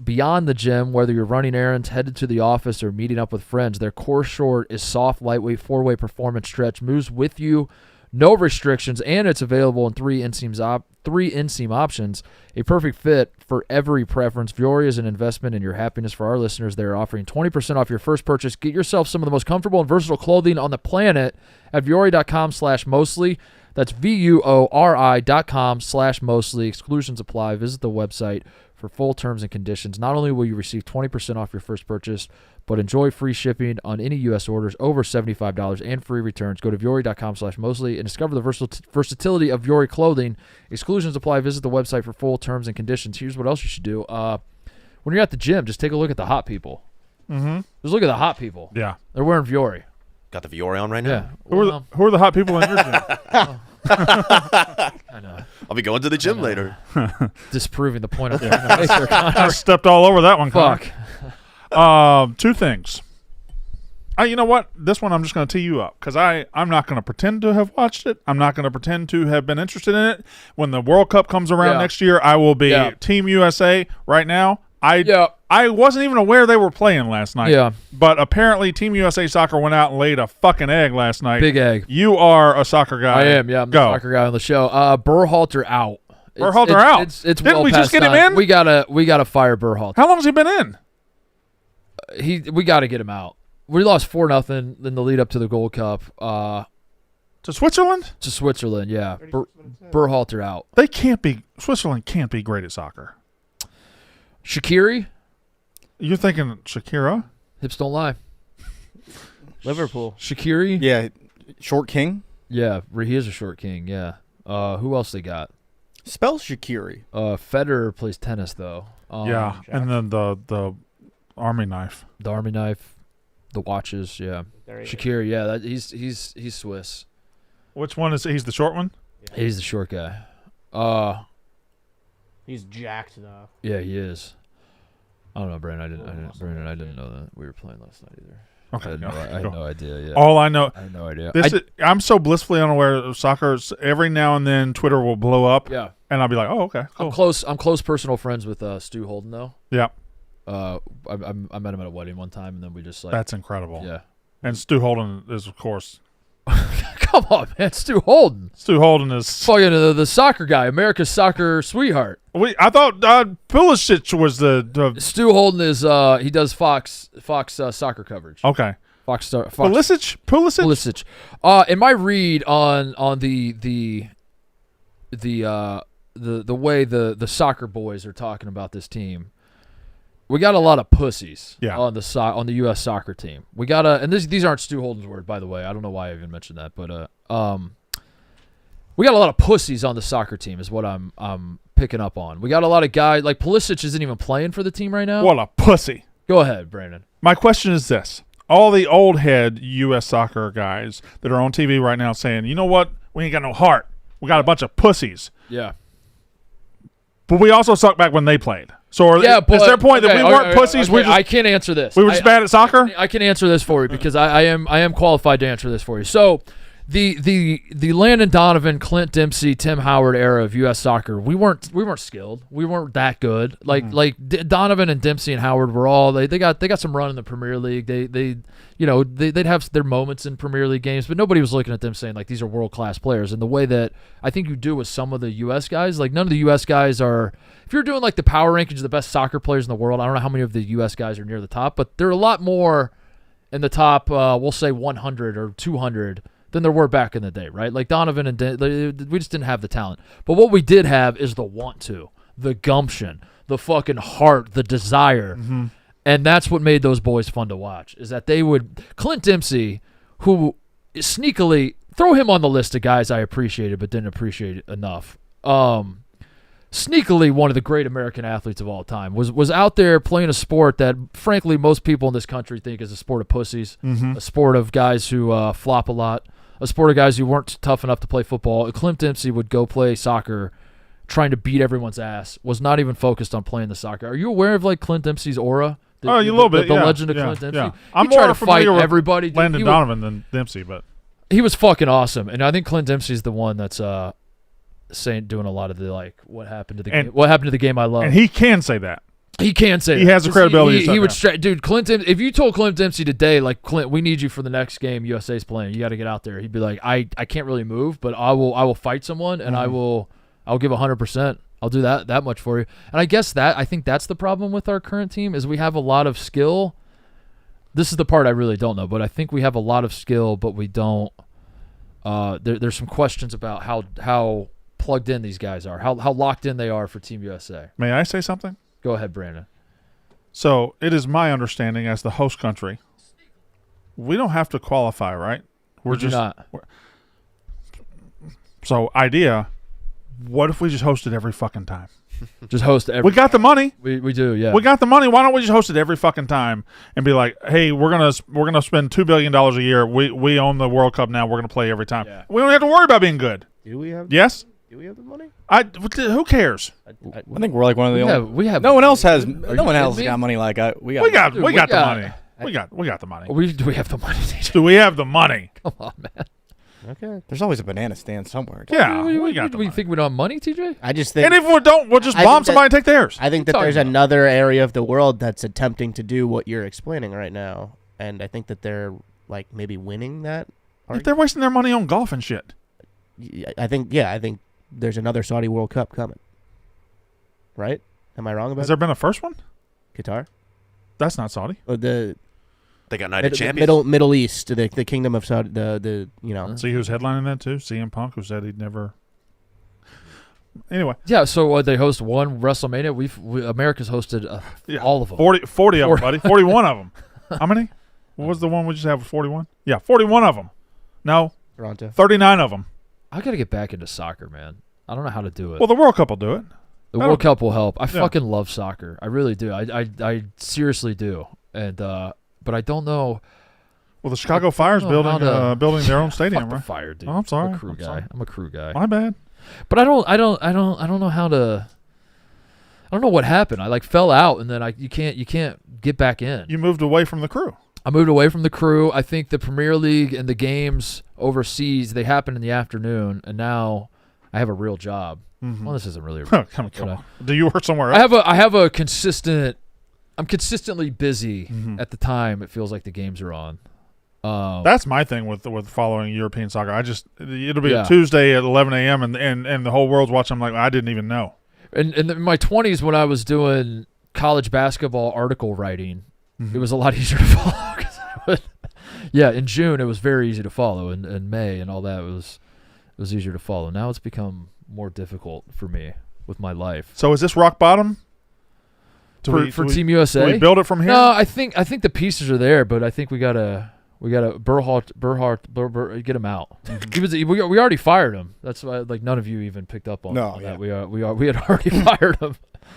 B: the gym, whether you're running errands, headed to the office, or meeting up with friends. Their core short is soft, lightweight, four-way performance stretch. Moves with you, no restrictions, and it's available in three inseam options. A perfect fit for every preference. Viori is an investment in your happiness. For our listeners, they're offering 20% off your first purchase. Get yourself some of the most comfortable and versatile clothing on the planet at Viori.com/mostly. That's VUORI.com/mostly. Exclusions apply. Visit the website for full terms and conditions. Not only will you receive 20% off your first purchase, but enjoy free shipping on any U.S. orders over $75 and free returns. Go to Viori.com/mostly and discover the versatility of Viori clothing. Exclusions apply. Visit the website for full terms and conditions. Here's what else you should do. When you're at the gym, just take a look at the hot people.
C: Mm-hmm.
B: Just look at the hot people.
C: Yeah.
B: They're wearing Viori.
F: Got the Viori on right now?
B: Yeah.
C: Who are the hot people in your gym?
B: I know.
F: I'll be going to the gym later.
B: Disproving the point I'm trying to make there, Connor.
C: I stepped all over that one,
B: Fuck.
C: Connor. Two things. You know what? This one I'm just going to tee you up because I'm not going to pretend to have watched it. I'm not going to pretend to have been interested in it. When the World Cup comes around next year, I will be Team USA. Right now, I wasn't even aware they were playing last night.
B: Yeah.
C: But apparently Team USA Soccer went out and laid a fucking egg last night.
B: Big egg.
C: You are a soccer guy.
B: I am, yeah. I'm the soccer guy on the show. Berhalter out.
C: Berhalter out.
B: It's
C: Didn't
B: well
C: we just
B: past
C: get him
B: time.
C: in?
B: We gotta fire Berhalter.
C: How long has he been in?
B: We gotta get him out. We lost 4-0 in the lead up to the Gold Cup.
C: To Switzerland?
B: To Switzerland, yeah. Berhalter out.
C: Switzerland can't be great at soccer.
B: Shaqiri?
C: You're thinking Shakira?
B: Hips don't lie.
D: Liverpool.
B: Shaqiri?
G: Yeah. Short king?
B: Yeah, he is a short king, yeah. Who else they got?
G: Spell Shaqiri.
B: Federer plays tennis, though.
C: Yeah, and then the army knife.
B: The army knife, the watches, yeah. Shaqiri, yeah, he's Swiss.
C: Which one is he's the short one?
B: Yeah. He's the short guy.
D: He's jacked though.
B: Yeah, he is. I don't know, Brandon. I didn't know that we were playing last night either.
C: Okay,
B: I had no idea. Yeah.
C: All I know,
B: I had no idea.
C: I'm so blissfully unaware of soccer. Every now and then, Twitter will blow up.
B: Yeah,
C: and I'll be like, "Oh, okay, cool."
B: I'm close personal friends with Stu Holden though.
C: Yeah,
B: I met him at a wedding one time, and then we just like.
C: That's incredible.
B: Yeah.
C: And Stu Holden is, of course.
B: Come on, man, Stu Holden.
C: Stu Holden is
B: fucking the soccer guy, America's soccer sweetheart.
C: I thought Pulisic was the
B: Stu Holden is he does Fox soccer coverage.
C: Okay.
B: Fox.
C: Pulisic.
B: In my read on the way the soccer boys are talking about this team, we got a lot of pussies on the U.S. soccer team. We got and these aren't Stu Holden's words, by the way. I don't know why I even mentioned that, but we got a lot of pussies on the soccer team is what I'm picking up on. We got a lot of guys like Pulisic isn't even playing for the team right now.
C: What a pussy.
B: Go ahead, Brandon.
C: My question is this. All the old head U.S. soccer guys that are on TV right now saying, you know what? We ain't got no heart. We got a bunch of pussies.
B: Yeah.
C: But we also sucked back when they played. So is their point that we weren't pussies?
B: Okay, I can't answer this.
C: We were just bad at soccer?
B: I can answer this for you because I am qualified to answer this for you. So the Landon Donovan, Clint Dempsey, Tim Howard era of U.S. soccer, we weren't skilled. We weren't that good. Donovan and Dempsey and Howard were all they got some run in the Premier League. They'd have their moments in Premier League games, but nobody was looking at them saying like these are world class players. And the way that I think you do with some of the U.S. guys, like none of the U.S. guys are. If you're doing like the power rankings of the best soccer players in the world, I don't know how many of the U.S. guys are near the top, but there are a lot more in the top. We'll say 100 or 200. Than there were back in the day, right? Like Donovan and we just didn't have the talent. But what we did have is the want to, the gumption, the fucking heart, the desire.
C: Mm-hmm.
B: And that's what made those boys fun to watch, is that they would – Clint Dempsey, who sneakily – throw him on the list of guys I appreciated but didn't appreciate it enough. Sneakily one of the great American athletes of all time, was out there playing a sport that, frankly, most people in this country think is a sport of pussies, a sport of guys who flop a lot. A sport of guys who weren't tough enough to play football. Clint Dempsey would go play soccer trying to beat everyone's ass, was not even focused on playing the soccer. Are you aware of like Clint Dempsey's aura?
C: A little bit,
B: the
C: yeah.
B: legend of Clint Dempsey?
C: Yeah.
B: I'm
C: more
B: trying to fight
C: familiar with
B: everybody.
C: Landon Donovan than Dempsey, but
B: he was fucking awesome. And I think Clint Dempsey's the one that's doing a lot of the like what happened to the game. What happened to the game I love.
C: And he can say that.
B: He can say
C: he
B: that.
C: has the credibility.
B: He would dude. Clint, if you told Clint Dempsey today, like Clint, we need you for the next game USA's playing. You got to get out there. He'd be like, I can't really move, but I will fight someone, and I'll give 100%. I'll do that much for you. And I think that's the problem with our current team is we have a lot of skill. This is the part I really don't know, but I think we have a lot of skill, but we don't. There's some questions about how plugged in these guys are, how locked in they are for Team USA.
C: May I say something?
B: Go ahead, Brandon.
C: So it is my understanding as the host country, we don't have to qualify, right? We're just not. So idea, what if we just host it every fucking time?
B: Just host every.
C: We got the money.
B: We do, yeah.
C: We got the money. Why don't we just host it every fucking time and be like, hey, we're gonna spend $2 billion a year. We own the World Cup now. We're gonna play every time. Yeah. We don't have to worry about being good.
D: Do we have?
C: Yes.
D: Do we have the money?
C: Who cares?
G: I think we're like one of the only.
B: We have.
G: No one else has. No one else got money like we got.
C: We got the money. We got the money.
B: Do we have the money?
C: Do we have the money?
B: Come on, man.
G: Okay. There's always a banana stand somewhere.
C: Yeah, we got the money.
B: We think we don't have money, TJ?
D: I just think.
C: And if we don't, we'll just bomb somebody and take theirs.
D: I think that there's another area of the world that's attempting to do what you're explaining right now, and I think that they're like maybe winning that.
C: If they're wasting their money on golf and shit.
D: I think there's another Saudi World Cup coming. Right? Am I wrong about that?
C: Has there been a first one?
D: Qatar?
C: That's not Saudi.
F: They got United Champions.
D: Middle East, the kingdom of Saudi,
C: See who's headlining that too? CM Punk, who said he'd never. Anyway.
B: Yeah, so they host one WrestleMania. America's hosted all of them.
C: 40 of them, buddy. 41 of them. How many? What was the one we just had with 41? Yeah, 41 of them. No.
D: Toronto.
C: 39 of them.
B: I got to get back into soccer, man. I don't know how to do it.
C: Well, the World Cup will do it.
B: The World Cup will help. I fucking love soccer. I really do. I seriously do. And but I don't know.
C: Well, the Chicago Fire's building their own stadium, right?
B: Fire, dude.
C: Oh, I'm sorry.
B: I'm a crew guy. I'm a crew guy.
C: My bad.
B: But I don't know how to. I don't know what happened. I like fell out, and then you can't get back in.
C: You moved away from the crew.
B: I moved away from the crew. I think the Premier League and the games overseas, they happen in the afternoon, and now I have a real job.
C: Mm-hmm.
B: Well, this isn't really a
C: come on. Do you work somewhere else?
B: I have a consistent I'm consistently busy at the time it feels like the games are on.
C: That's my thing with following European soccer. It'll be a Tuesday at 11 a.m. and the whole world's watching. I'm like, I didn't even know.
B: And in my 20s, when I was doing college basketball article writing, it was a lot easier to follow. In June it was very easy to follow, and in May and all that it was easier to follow. Now it's become more difficult for me with my life.
C: So is this rock bottom?
B: For Team USA?
C: Do we build it from here?
B: No, I think the pieces are there, but I think we gotta Berhalter get him out. We already fired him. That's why none of you even picked up on that. We had already fired him.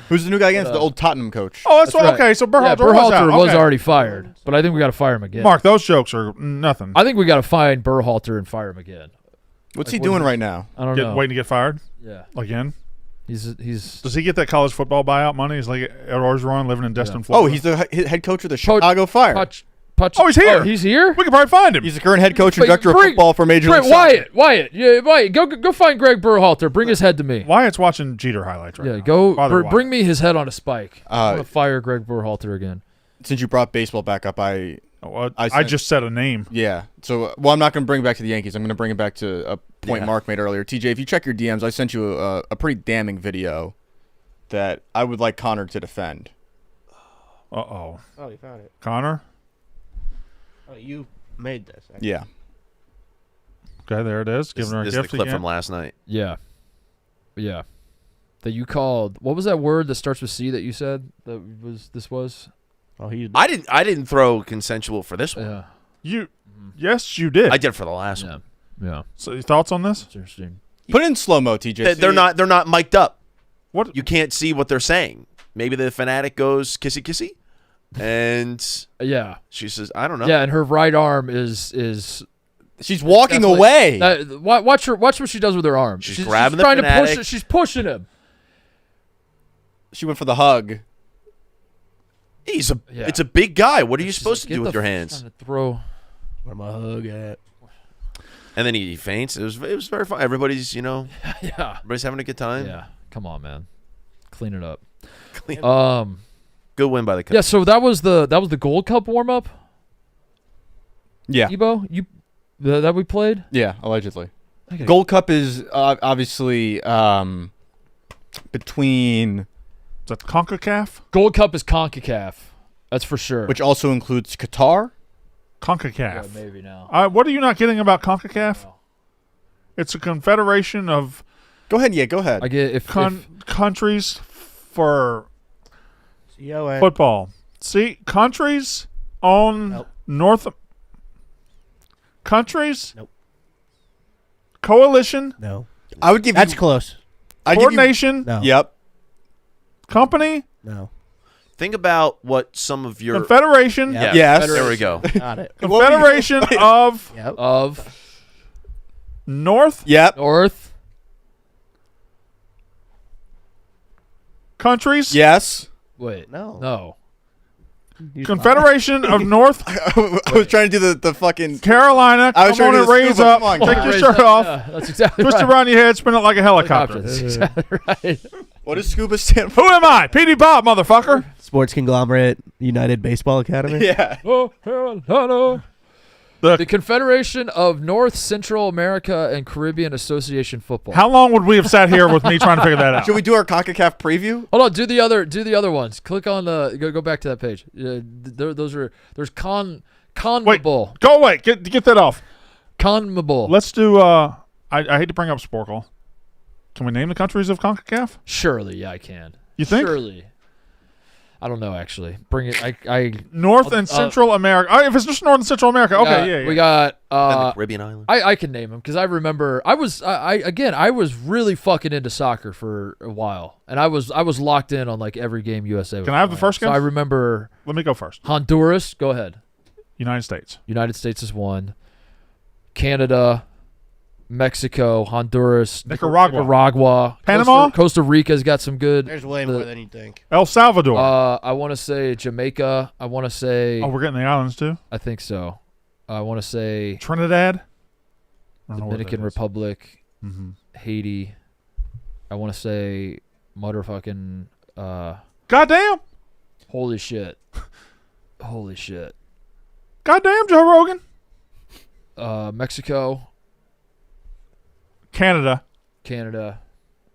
G: Who's the new guy against the old Tottenham coach?
C: Oh, that's right. Okay, so Berhalter
B: was already fired, but I think we got to fire him again.
C: Mark, those jokes are nothing.
B: I think we got to find Berhalter and fire him again.
G: What's he doing right now?
B: I don't know.
C: Waiting to get fired?
B: Yeah.
C: Again?
B: He's.
C: Does he get that college football buyout money? He's like Ed Orgeron living in Destin, Florida.
G: Oh, he's the head coach of the Chicago Fire.
C: Oh, he's here.
B: He's here.
C: We can probably find him.
G: He's the current head coach and director of football for Major League Soccer.
B: Wyatt, go find Greg Berhalter. Bring his head to me.
C: Wyatt's watching Jeter highlights right now.
B: Go bring me his head on a spike. I want to fire Greg Berhalter again.
G: Since you brought baseball back up, I
C: just said a name.
G: Yeah. So, I'm not going to bring it back to the Yankees. I'm going to bring it back to a point Mark made earlier. TJ, if you check your DMs, I sent you a pretty damning video that I would like Connor to defend.
C: Uh-oh.
D: Oh, you found it.
C: Connor?
D: Oh, you made this.
G: Actually. Yeah.
C: Okay, there it is. Giving her a gift
F: again. This is the clip
C: again.
F: from last night.
B: Yeah. Yeah. That you called. What was that word that starts with C that you said this was?
D: Oh,
F: I didn't throw consensual for this one.
B: Yeah.
C: Yes, you did.
F: I did for the last one.
B: Yeah.
C: So, your thoughts on this?
B: It's interesting.
G: Put it in slow-mo, TJ.
F: They're not mic'd up.
C: What?
F: You can't see what they're saying. Maybe the Phanatic goes kissy kissy. And she says, I don't know.
B: Yeah, and her right arm is
G: she's walking away.
B: Watch what she does with her arm.
F: She's grabbing
B: trying
F: the
B: to
F: Phanatic.
B: push. She's pushing him.
G: She went for the hug.
F: It's a big guy. What are you supposed to do with your hands?
B: Trying to throw.
D: Where my hug at?
F: And then he faints. It was very fun. Everybody's everybody's having a good time.
B: Yeah, come on, man, clean it up.
F: Good win by the Cubs.
B: Yeah, so that was the Gold Cup warm up.
G: Yeah,
B: Ebo, that we played.
G: Yeah, allegedly.
B: Okay.
G: Gold Cup is obviously between.
C: Is that CONCACAF?
B: Gold Cup is CONCACAF. That's for sure.
G: Which also includes Qatar.
C: CONCACAF.
B: Yeah, maybe now.
C: What are you not getting about CONCACAF? No. It's a confederation of.
G: Go ahead. Yeah, go ahead.
B: I get
C: countries for football. See, countries on North. Countries.
D: Nope.
C: Coalition.
D: No.
G: I would give
D: that's close.
C: Coordination.
D: No.
G: Yep.
C: Company.
D: No.
F: Think about what some of your
C: Confederation.
F: Yeah,
G: yes.
F: There we go.
D: Got it.
C: Confederation of North.
G: Yep.
B: North.
C: Countries.
G: Yes.
B: Wait.
D: No.
C: Confederation of North.
G: I was trying to do the fucking
C: Carolina.
G: I was
C: come
G: trying
C: on
G: to
C: and raise
G: scuba.
C: up.
G: Come on,
C: Take
G: guys.
C: your shirt off.
B: Yeah, that's exactly
C: Twist
B: right.
C: around your head. Spin it like a helicopter.
B: That's exactly right.
G: What does scuba stand for?
C: Who am I? PD Bob, motherfucker.
D: Sports conglomerate United Baseball Academy.
G: Yeah.
B: Oh, Carolina. The Confederation of North Central America and Caribbean Association Football.
C: How long would we have sat here with me trying to figure that out?
G: Should we do our CONCACAF preview?
B: Hold on, do the other ones. Click on the go back to that page. There's CONMEBOL.
C: Wait, go away. Get that off.
B: CONMEBOL.
C: Let's do. I hate to bring up Sporkle. Can we name the countries of CONCACAF?
B: Surely, yeah, I can.
C: You think?
B: Surely. I don't know, actually. Bring it.
C: North and Central America. If it's just North and Central America, okay, yeah.
B: We got
F: and the Caribbean island.
B: I can name them because I remember I was really fucking into soccer for a while, and I was locked in on like every game USA.
C: Can I have the first game?
B: So I remember.
C: Let me go first.
B: Honduras. Go ahead.
C: United States.
B: United States is one. Canada. Mexico, Honduras,
C: Nicaragua, Panama,
B: Costa Rica's got some good.
D: There's way more than you think.
C: El Salvador.
B: I want to say Jamaica. I want to say.
C: Oh, we're getting the islands too.
B: I think so. I want to say
C: Trinidad,
B: Dominican Republic, Haiti. I want to say motherfucking.
C: Goddamn.
B: Holy shit. Holy shit.
C: Goddamn, Joe Rogan.
B: Mexico.
C: Canada.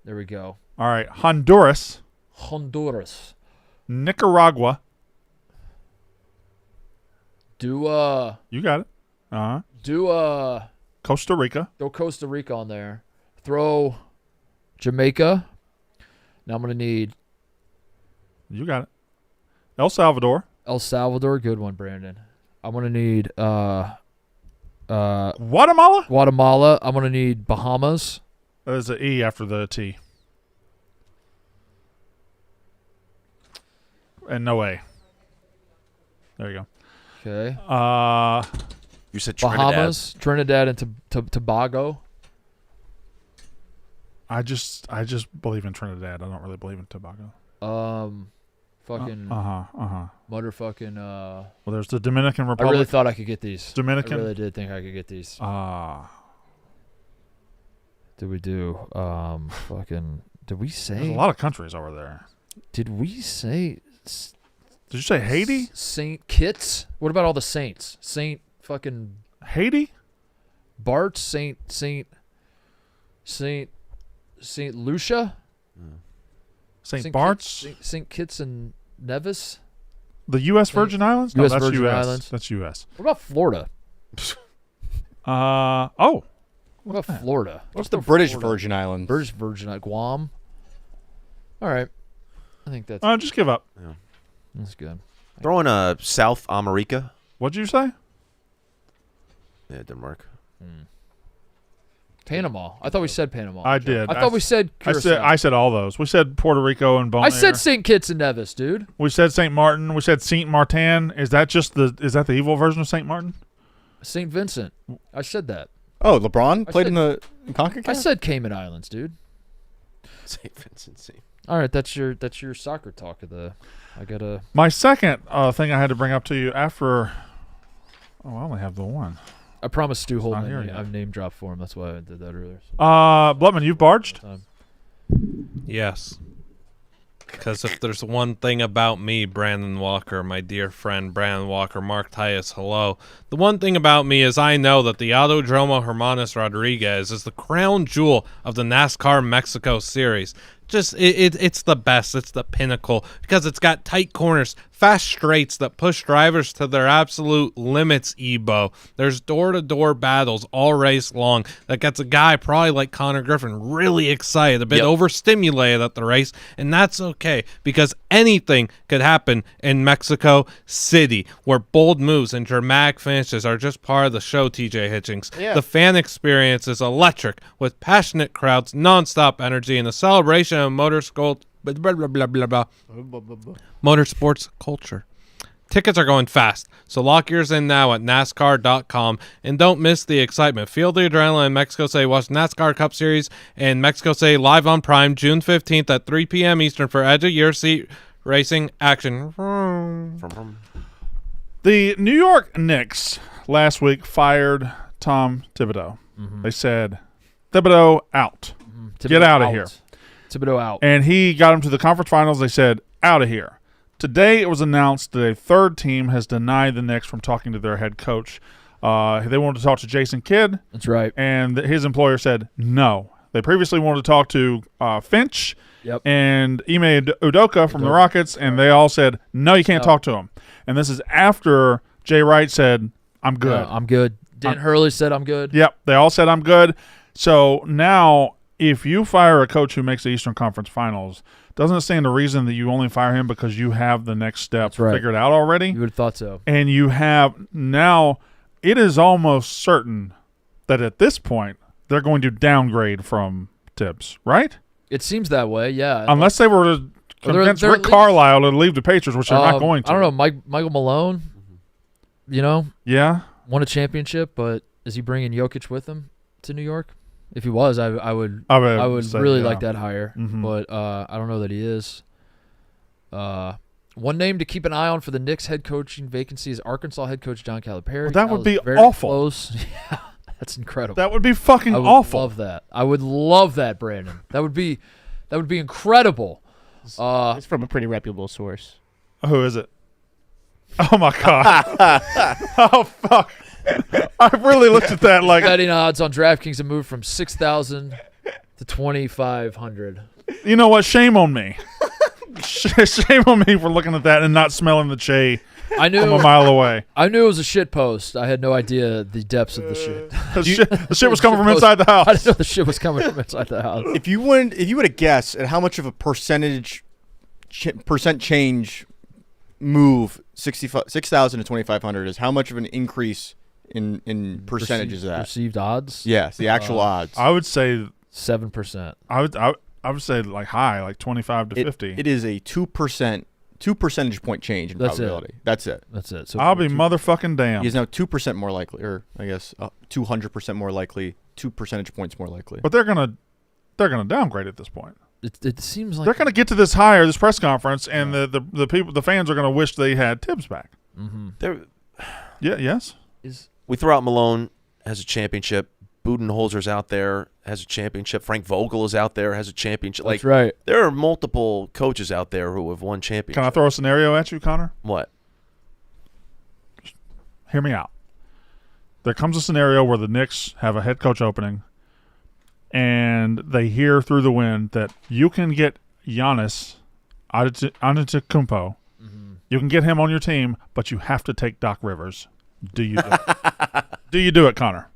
B: There we go.
C: All right. Honduras. Nicaragua.
B: You
C: got it. Uh-huh. Costa Rica.
B: Throw Costa Rica on there. Throw Jamaica. Now I'm going to need...
C: You got it. El Salvador.
B: Good one, Brandon. I'm going to need...
C: Guatemala?
B: I'm going to need Bahamas.
C: There's an E after the T. And no A. There you go.
B: Okay.
F: You said Trinidad.
B: Bahamas, Trinidad, and Tobago.
C: I just believe in Trinidad. I don't really believe in Tobago.
B: Motherfucking.
C: Well, there's the Dominican Republic.
B: I really thought I could get these.
C: Dominican.
B: I really did think I could get these. Did we do? Did we say?
C: There's a lot of countries over there.
B: Did we say?
C: Did you say Haiti?
B: Saint Kitts. What about all the saints? Saint fucking
C: Haiti.
B: Bart. Saint Lucia.
C: Saint Bart's.
B: Saint Kitts and Nevis.
C: The U.S. Virgin Islands. No,
B: U.S.
C: that's
B: Virgin
C: U.S.
B: Islands.
C: That's U.S.
B: What about Florida?
C: Oh.
B: What about Florida?
G: What's the British Virgin Islands?
B: British Virgin Islands. Guam. All right. I think that's...
C: just give up.
F: Yeah.
B: That's good.
F: Throw in South America.
C: What'd you say?
F: Yeah, it didn't work.
B: Panama. I thought we said Panama.
C: I did.
B: I thought we said Curacao.
C: I said all those. We said Puerto Rico and Bonaire.
B: I said St. Kitts and Nevis, dude.
C: We said St. Martin. We said Saint Martin. Is that the evil version of St. Martin?
B: St. Vincent. I said that.
G: Oh, LeBron played in CONCACAF?
B: I said Cayman Islands, dude.
F: St. Vincent.
B: All right, that's your soccer talk of the. I gotta.
C: My second thing I had to bring up to you after. Oh, I only have the one.
B: I promised Stu Holden.
C: I've
B: name dropped for him. That's why I did that earlier. So.
C: Blutman, you've barged?
M: Yes. Because if there's one thing about me, Brandon Walker, my dear friend Brandon Walker, Mark Titus, hello. The one thing about me is I know that the Autodromo Hermanos Rodriguez is the crown jewel of the NASCAR Mexico Series. Just it's the best. It's the pinnacle because it's got tight corners, fast straights that push drivers to their absolute limits, Ebo. There's door-to-door battles all race long that gets a guy probably like Connor Griffin really excited, a bit overstimulated at the race, and that's okay because anything could happen in Mexico City where bold moves and dramatic finishes are just part of the show, TJ Hitchings.
D: Yeah.
M: The fan experience is electric with passionate crowds, nonstop energy, and a celebration of motorsports culture. Tickets are going fast, so lock yours in now at NASCAR.com and don't miss the excitement. Feel the adrenaline in Mexico City. Watch NASCAR Cup Series and Mexico City live on Prime June 15th at 3 p.m. Eastern for edge of your seat racing action.
C: The New York Knicks last week fired Tom Thibodeau. They said, Thibodeau out. Get out of here.
B: Thibodeau out.
C: And he got him to the conference finals. They said, out of here. Today it was announced that a third team has denied the Knicks from talking to their head coach. They wanted to talk to Jason Kidd.
B: That's right.
C: And his employer said no. They previously wanted to talk to Finch and Ime Udoka from the Rockets, and they all said, no, you can't talk to him. And this is after Jay Wright said, I'm good.
B: I'm good. Dan Hurley said I'm good.
C: Yep. They all said I'm good. So now if you fire a coach who makes the Eastern Conference Finals, doesn't it stand to reason that you only fire him because you have the next step figured out already?
B: You would have thought so.
C: And you have now it is almost certain that at this point they're going to downgrade from Tibbs, right?
B: It seems that way, yeah.
C: Unless they were to convince Rick Carlisle to leave the Pacers, which they're not going to.
B: I don't know. Michael Malone,
C: Yeah.
B: won a championship, but is he bringing Jokic with him to New York? If he was, I would
C: say,
B: really like that hire, but I don't know that he is. One name to keep an eye on for the Knicks head coaching vacancy is Arkansas head coach John Calipari.
C: Well, that would be
B: very
C: awful.
B: Close. Yeah, that's incredible.
C: That would be fucking awful.
B: I would love that. I would love that, Brandon. That would be incredible.
D: It's from a pretty reputable source.
C: Who is it? Oh my god! Oh fuck! I really looked at that like
B: betting odds on DraftKings have moved from 6,000 to 2,500.
C: You know what? Shame on me. Shame on me for looking at that and not smelling the Che.
B: I knew
C: from a mile away.
B: I knew it was a shit post. I had no idea the depths of the shit.
C: The shit was coming from inside the house.
B: I didn't know the shit was coming from inside the house.
G: If you would have guessed at how much of a percent change move 6,000 to 2,500 is, how much of an increase in percentages of that?
B: Perceived odds?
G: Yes, the actual odds.
C: I would say
B: 7%.
C: I would say like high, like 25 to 50.
G: It is a 2% 2 percentage point change in probability. That's it.
B: That's it. So
C: I'll be motherfucking damned.
G: He's now 2% more likely, or I guess 200% more likely, 2 percentage points more likely.
C: But they're gonna downgrade at this point.
B: It seems like
C: they're gonna get to this higher, this press conference, and the people, the fans are gonna wish they had Tibbs back.
B: Mm-hmm.
C: Yes.
F: We throw out Malone has a championship. Budenholzer's out there, has a championship. Frank Vogel is out there, has a championship.
B: That's right.
F: There are multiple coaches out there who have won championships.
C: Can I throw a scenario at you, Connor?
F: What?
C: Hear me out. There comes a scenario where the Knicks have a head coach opening, and they hear through the wind that you can get Giannis Antetokounmpo.
B: Mm-hmm.
C: You can get him on your team, but you have to take Doc Rivers. Do you do it? Do you do it, Connor?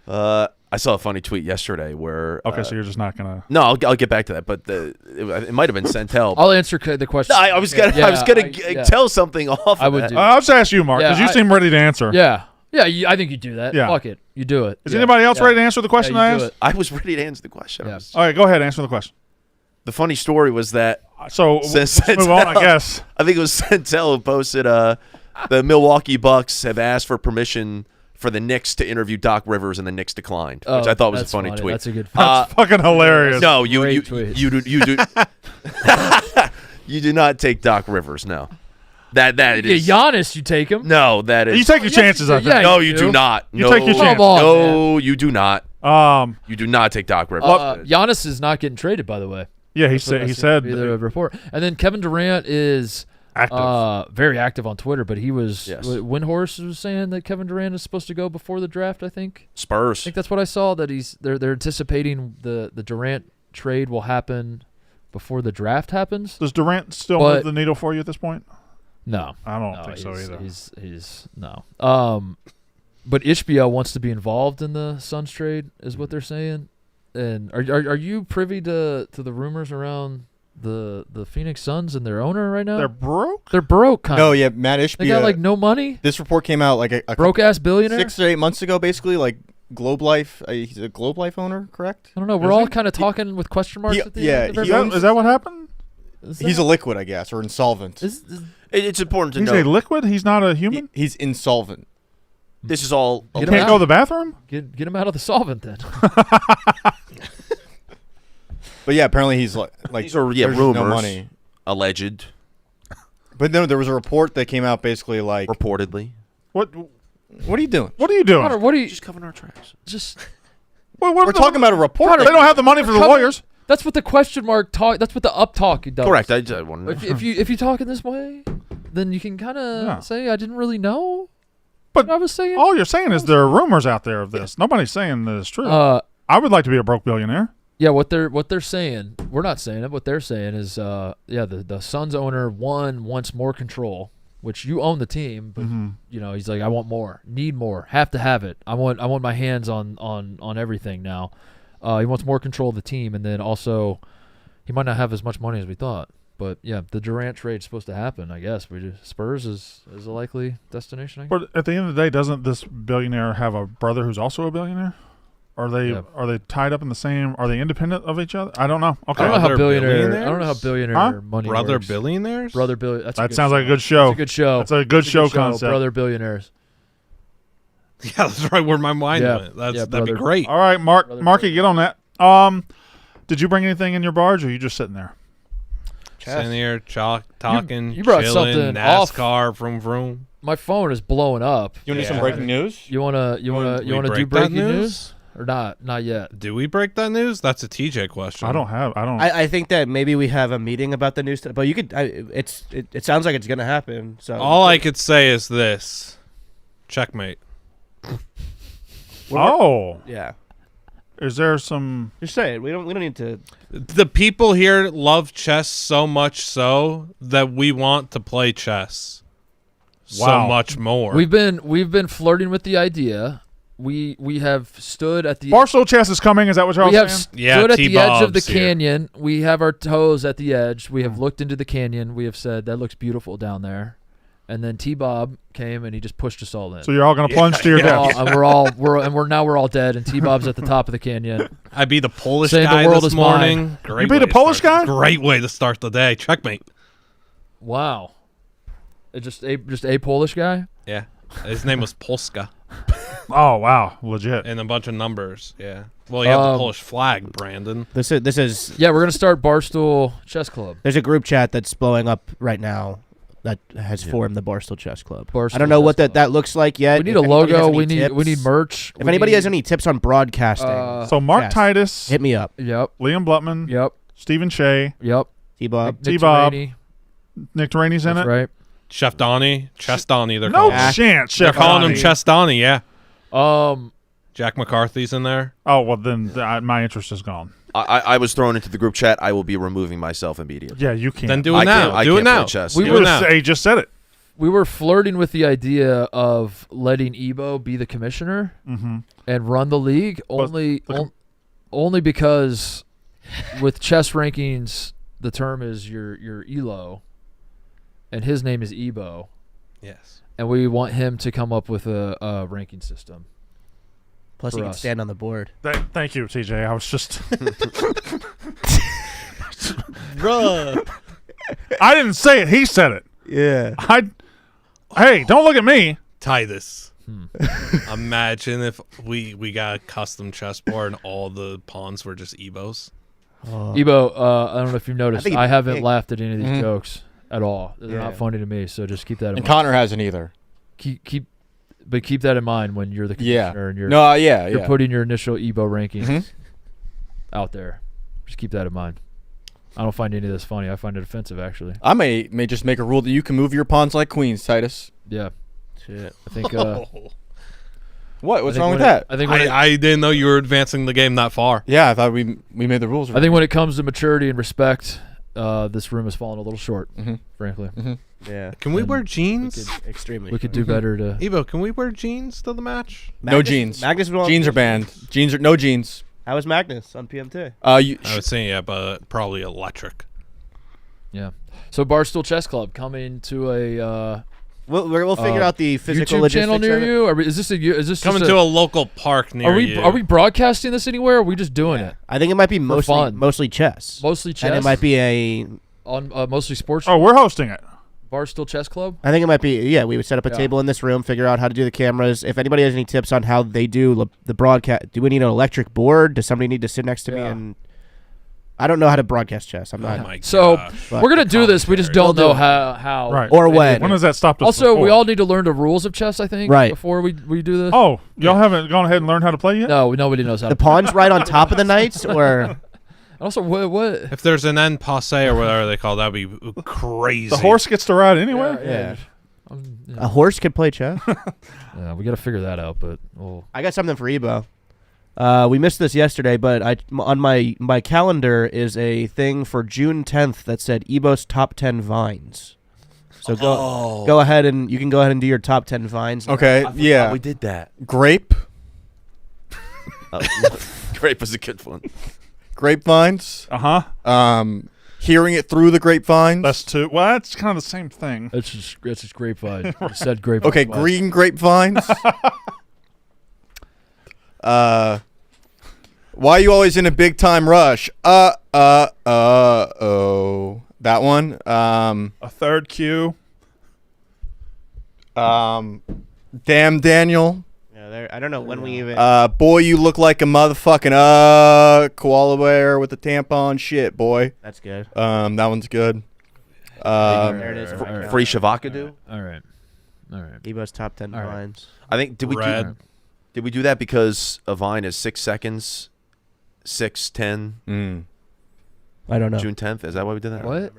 F: I saw a funny tweet yesterday where.
C: Okay, so you're just not gonna.
F: No, I'll get back to that, but it might have been Centel.
B: I'll answer the question.
F: No, I was gonna tell something off.
B: I would.
F: That.
C: I'll just ask you, Mark, because you seem ready to answer.
B: Yeah, I think you do that.
C: Yeah.
B: Fuck it, you do it.
C: Is anybody else ready to answer the question I asked?
F: I was ready to answer the question.
B: Yeah.
C: All right, go ahead, answer the question.
F: The funny story was that.
C: So let's move on, I guess.
F: I think it was Centel who posted. The Milwaukee Bucks have asked for permission for the Knicks to interview Doc Rivers, and the Knicks declined, which I thought was a funny tweet.
B: That's a good.
C: That's fucking hilarious.
F: No, you do you do not take Doc Rivers. No, that is
B: Giannis. You take him.
F: No, that is
C: you take your chances. I think.
B: Yeah,
F: no, you do not.
C: You take your chances.
F: No, you do not. You do not take Doc Rivers.
B: Giannis is not getting traded, by the way.
C: Yeah, he said
B: the report, and then Kevin Durant is. Very active on Twitter, but he was Windhorse was saying that Kevin Durant is supposed to go before the draft. I think
F: Spurs.
B: I think that's what I saw. That they're anticipating the Durant trade will happen before the draft happens.
C: Does Durant still move the needle for you at this point?
B: No,
C: I don't think so either.
B: He's no. But Ishbia wants to be involved in the Suns trade, is what they're saying. And are you privy to the rumors around the Phoenix Suns and their owner right now?
C: They're broke?
B: They're broke, kind
G: No,
B: of.
G: yeah, Matt Ishbia.
B: They got, like, no money?
G: This report came out, like, a
B: broke-ass billionaire?
G: 6 or 8 months ago, basically, like, Globe Life. He's a Globe Life owner, correct?
B: I don't know. We're all kind of talking with question marks at the end.
C: Is that what happened?
G: He's a liquid, I guess, or insolvent.
F: It's important to
C: He's
F: know.
C: a liquid? He's not a human?
G: He's insolvent.
F: This is all.
C: You can't go to the bathroom?
B: Get him out of the solvent, then.
G: But yeah, apparently he's like
F: these are
G: there's
F: rumors,
G: no money,
F: alleged.
G: But no, there was a report that came out basically like
F: reportedly.
G: What are you doing?
C: What are you doing?
B: Connor, what are you
F: just covering our tracks?
B: Just
G: we're talking about a report.
C: Connor, they don't have the money for the lawyers.
B: That's what the question mark talk. That's what the up talk does.
F: Correct. I wanted
B: if you talk in this way, then you can kind of say I didn't really know.
C: But
B: what I was saying.
C: All you're saying is there are rumors out there of this. Nobody's saying that it's true. I would like to be a broke billionaire.
B: Yeah, what they're saying, we're not saying it. What they're saying is, the Suns owner wants more control, which you own the team, but he's like, I want more, need more, have to have it. I want my hands on everything now. He wants more control of the team, and then also, he might not have as much money as we thought. But yeah, the Durant trade's supposed to happen. I guess Spurs is a likely destination. I guess.
C: But at the end of the day, doesn't this billionaire have a brother who's also a billionaire? Are they tied up in the same? Are they independent of each other? I don't know. Okay,
B: I don't know how billionaire money
M: Brother
B: works.
M: Billionaires?
B: Brother billionaires.
C: That sounds like a good show.
B: That's a good show.
C: That's a good show concept.
B: Brother billionaires.
M: Yeah, that's right where my mind went. That'd be great.
C: All right, Marky, get on that. Did you bring anything in your barge, or are you just sitting there?
M: Sitting here, talking,
B: you brought
M: chilling,
B: something
M: NASCAR, vroom vroom.
B: My phone is blowing up.
G: You want to do some breaking news?
B: You wanna do breaking news? or not? Not yet.
M: Do we break that news? That's a TJ question.
C: I don't.
D: I think that maybe we have a meeting about the news, but you could. It sounds like it's gonna happen. So
M: all I could say is this: checkmate.
D: Yeah.
C: Is there some?
D: Just say it. We don't need to.
M: The people here love chess so much so that we want to play chess. So much more.
B: We've been flirting with the idea. We have stood at the
C: Barstool chess is coming. Is that what you're all saying?
B: Stood at the edge of the canyon. We have our toes at the edge. We have looked into the canyon. We have said that looks beautiful down there. And then T-Bob came and he just pushed us all in.
C: So you're all gonna plunge to your death.
B: And we're all dead. And T-Bob's at the top of the canyon.
M: I beat the Polish
B: saying
M: guy
B: the world
M: this
B: is
M: morning.
B: mine.
M: Great
C: You beat
M: way
C: a Polish guy?
M: Great way to start the day. Checkmate.
B: Wow. Just a Polish guy?
M: Yeah. His name was Polska.
C: Oh wow, legit.
M: And a bunch of numbers. Yeah. Well, you have the Polish flag, Brandon.
D: This is.
B: Yeah, we're gonna start Barstool Chess Club.
D: There's a group chat that's blowing up right now that has formed the Barstool Chess Club.
B: Barstool
D: I don't know what
B: Chess
D: that looks like yet.
B: We need
D: If
B: a
D: anybody has
B: logo.
D: any
B: We need
D: tips-
B: merch.
D: If anybody has any tips on broadcasting,
C: So Mark
D: yes,
C: Titus,
D: hit me up.
B: Yep.
C: Liam Blutman,
B: Yep.
C: Stephen Shea,
B: Yep.
D: T-Bob.
C: T-Bob,
B: Turaney.
C: Nick Turaney's in
B: That's
C: it.
B: right.
M: Chef Donnie. Chess Donnie, they're
C: No
M: calling him.
C: chance,
M: They're
C: Chef
M: calling him
C: Donnie.
M: Chess Donnie, yeah.
B: Jack
M: McCarthy's in there.
C: Oh well, then my interest is gone.
F: I was thrown into the group chat. I will be removing myself immediately.
C: Yeah, you can't.
M: Then do it now.
F: I
M: Do it
F: can't play
M: now.
F: chess.
B: We
C: You
B: were
C: just, he just said it.
B: We were flirting with the idea of letting Ebo be the commissioner and run the league only because with chess rankings the term is your Elo and his name is Ebo.
M: Yes.
B: And we want him to come up with a ranking system.
D: Plus, he can stand on the board.
C: Thank you, TJ. I was just.
D: Bruh.
C: I didn't say it. He said it.
D: Yeah.
C: Hey, don't look at me.
M: Titus. Imagine if we got a custom chessboard and all the pawns were just Ebos.
B: Ebo, I don't know if you've noticed, I haven't
G: big.
B: laughed at any of these jokes at all. They're not funny to me, so just keep that in mind.
G: And Connor hasn't either.
B: Keep that in mind when you're the commissioner and you're putting your initial Ebo rankings out there. Just keep that in mind. I don't find any of this funny. I find it offensive, actually.
G: I may just make a rule that you can move your pawns like queens, Titus.
B: Yeah. Shit. I think.
G: What's wrong with that?
M: I didn't know you were advancing the game that far.
G: Yeah, I thought we made the rules.
B: I think when it comes to maturity and respect, this room has fallen a little short, frankly.
D: Yeah.
M: Can we wear jeans?
D: Extremely.
B: We could do better to.
M: Ebo, can we wear jeans to the match?
G: No jeans.
D: Magnus
G: jeans are banned. No jeans.
D: How was Magnus on PMT?
M: I was saying, yeah, but probably electric.
B: Yeah. So Barstool Chess Club coming to a.
D: We'll figure out the physical
B: YouTube
D: logistics
B: channel near
D: of it.
B: you. Is this
M: Coming
B: just
M: to a local park near you?
B: Are we broadcasting this anywhere? Or are we just doing it?
D: I think it might be
B: For fun.
D: mostly chess.
B: Mostly chess.
D: And it might be a
B: on mostly sports.
C: Oh, we're hosting it.
B: Barstool Chess Club.
D: I think it might be. Yeah, we would set up a table in this room, figure out how to do the cameras. If anybody has any tips on how they do the broadcast, do we need an electric board? Does somebody need to sit next to me? And I don't know how to broadcast chess. I'm not.
B: So we're gonna do this. We just don't know how
C: Right.
D: Or when.
C: When has that stopped us?
B: Also, we
C: before?
B: all need to learn the rules of chess. I think.
D: Right.
B: Before we do this.
C: Oh, y'all haven't gone ahead and learned how to play yet?
B: No, nobody knows how.
D: The
B: to
D: pawns right on top of the knights, or
B: also what?
M: If there's an en passé or whatever they call it, that'd be crazy.
C: The horse gets to ride anywhere.
D: Yeah. A horse could play chess.
B: Yeah, we got to figure that out. But
D: I got something for Ebo. We missed this yesterday, but on my calendar is a thing for June 10th that said Ebo's top 10 vines. So go ahead and you can go ahead and do your top 10 vines.
G: Okay, yeah.
F: We did that.
G: Grape.
F: Grape was a good one.
G: Grapevines. Hearing it through the grapevines.
C: That's two. Well, that's kind of the same thing.
B: it's just grapevine. You said grapevine.
G: Okay, green grapevines. Why are you always in a big time rush? Oh, that one.
C: A third cue.
G: Damn Daniel.
D: Yeah, I don't know when we even.
G: Boy, you look like a motherfucking koala bear with a tampon. Shit, boy.
D: That's good.
G: That one's good.
D: There it is.
F: Free Shavakadu.
B: All right.
D: Ebo's top 10 vines.
F: I think did we
M: Red.
F: keep Did we do that because a vine is 6 seconds, 6:10?
D: I don't know.
F: June 10th. Is that why we did that?
B: What?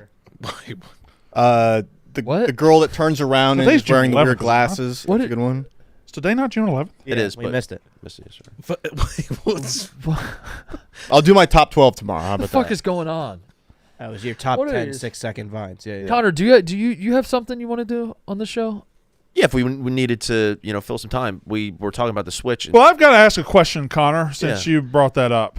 G: The girl that turns around and
C: Today's
G: is wearing
C: June
G: the weird
C: 11th,
G: glasses.
B: What
G: That's a good one.
C: Is today not June 11th?
F: It is.
D: We
F: but
D: missed it.
F: Missed it yesterday.
G: I'll do my top 12 tomorrow. How
B: What the
G: about
B: fuck
G: that?
B: is going on?
D: That was your top
B: What
D: 10
B: is-
D: 6-second vines. Yeah.
B: Connor, do you have something you want to do on the show?
F: Yeah, if we needed to, fill some time, we were talking about the Switch.
C: Well, I've got to ask a question, Connor, since you brought that up.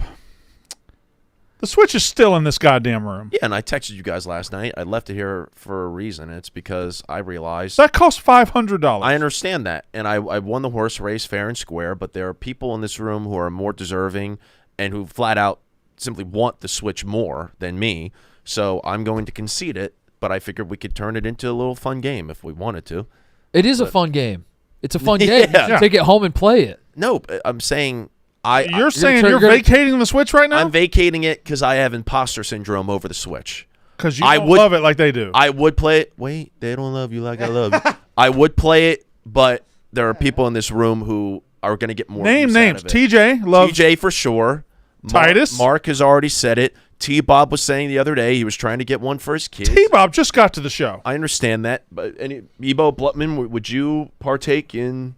C: The Switch is still in this goddamn room.
F: Yeah, and I texted you guys last night. I left it here for a reason. It's because I realized
C: That costs $500.
F: I understand that, and I won the horse race fair and square. But there are people in this room who are more deserving and who flat out simply want the Switch more than me. So I'm going to concede it. But I figured we could turn it into a little fun game if we wanted to.
B: It is a fun game. It's a fun game.
F: Yeah.
B: You can take it home and play it.
F: No, I'm saying
C: You're saying you're vacating the Switch right now?
F: I'm vacating it because I have imposter syndrome over the Switch.
C: Because you don't love it like they do.
F: I would play it. Wait, they don't love you like I love you. I would play it, but there are people in this room who are going to get more.
C: Name
F: use out
C: names.
F: of it.
C: TJ loves
F: TJ for sure.
C: Titus.
F: Mark has already said it. T-Bob was saying the other day he was trying to get one for his kids.
C: T-Bob just got to the show.
F: I understand that, but Ebo Blutman, would you partake in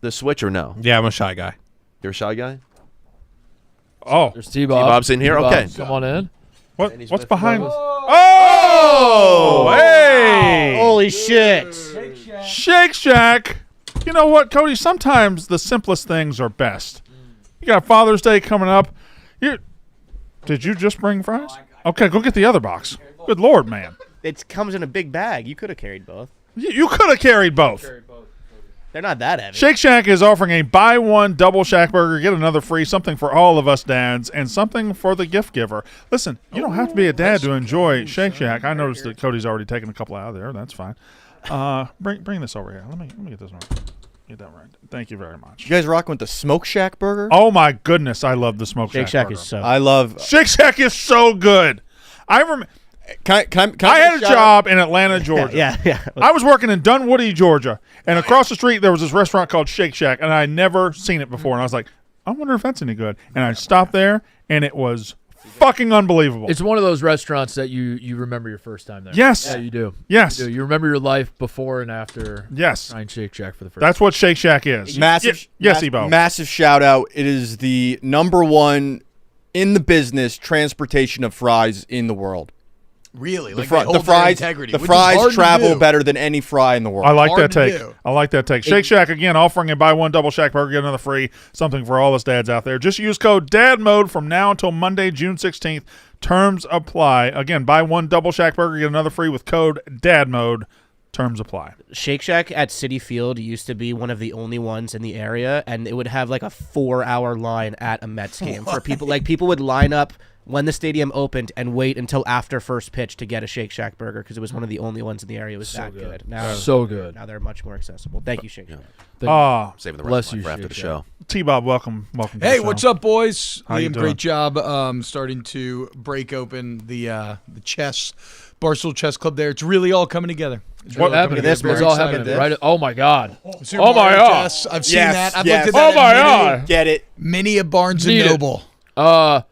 F: the Switch or no?
M: Yeah, I'm a shy guy.
F: You're a shy guy?
C: Oh.
B: There's T-Bob.
F: T-Bob's in here?
B: T-Bob,
F: Okay.
B: Come on in.
C: What's behind? Oh, hey!
D: Holy shit!
C: Shake Shack. You know what, Cody? Sometimes the simplest things are best. You got Father's Day coming up. Did you just bring fries? Okay, go get the other box. Good Lord, man.
D: It comes in a big bag. You could have carried both.
C: You could have carried both.
D: They're not that heavy.
C: Shake Shack is offering a buy one Double ShackBurger, get another free, something for all of us dads, and something for the gift giver. Listen, you don't have to be a dad to enjoy Shake Shack. I noticed that Cody's already taken a couple out of there. That's fine. Bring this over here. Let me get this one. Get that right. Thank you very much.
G: You guys rocking with the Smoke Shack burger?
C: Oh my goodness, I love the Smoke
D: Shake
C: Shack
D: Shack
C: burger.
D: is so.
G: I love.
C: Shake Shack is so good. I remember.
G: Can
C: I had a job in Atlanta, Georgia.
D: Yeah.
C: I was working in Dunwoody, Georgia, and across the street there was this restaurant called Shake Shack, and I had never seen it before. And I was like, I wonder if that's any good. And I stopped there, and it was fucking unbelievable.
B: It's one of those restaurants that you remember your first time there.
C: Yes.
B: Yeah, you do.
C: Yes.
B: You do. You remember your life before and after.
C: Yes.
B: Trying Shake Shack for the first.
C: That's what Shake Shack is.
G: Massive.
C: Yes, Ebo.
G: Massive shout out. It is the #1 in the business transportation of fries in the world.
N: Really?
G: The,
N: Like
G: fri-
N: they hold
G: the
N: their
G: fries,
N: integrity,
G: the
N: which is hard
G: fries
N: to
G: travel
N: do.
G: better than any fry in the world.
C: I like
N: Hard
C: that
N: to
C: take.
N: do.
C: I like that take. Shake Shack, again, offering a buy one Double ShackBurger, get another free, something for all us dads out there. Just use code DADMODE from now until Monday, June 16th. Terms apply. Again, buy one Double ShackBurger, get another free with code DADMODE. Terms apply.
D: Shake Shack at Citi Field used to be one of the only ones in the area, and it would have like a 4-hour line at a Mets game for people. Like people would line up when the stadium opened and wait until after first pitch to get a Shake Shack burger because it was one of the only ones in the area. It was that good. Now,
B: So good.
D: Now they're much more accessible. Thank you, Shake Shack.
F: Saving the
B: Bless
F: rest of
B: you,
F: for after
B: Shake
F: the
B: Shack.
F: show.
C: T-Bob, welcome to
N: Hey,
C: the show.
N: what's up, boys?
C: How you
N: Liam,
C: doing?
N: great job starting to break open the chess, Barstool Chess Club there. It's really all coming together. It's
B: What
N: really all
B: happened?
N: coming
B: It's
N: together.
B: all
N: Very
B: happening.
N: excited.
B: Right? Oh my God.
N: Super
B: Oh my
N: Mario
B: God.
N: Chess. I've seen
G: Yes,
N: that. I've
G: yes.
N: looked at that.
C: Oh my
N: at
C: God.
G: Get it.
N: Many a Barnes and
B: Need it.
N: Noble.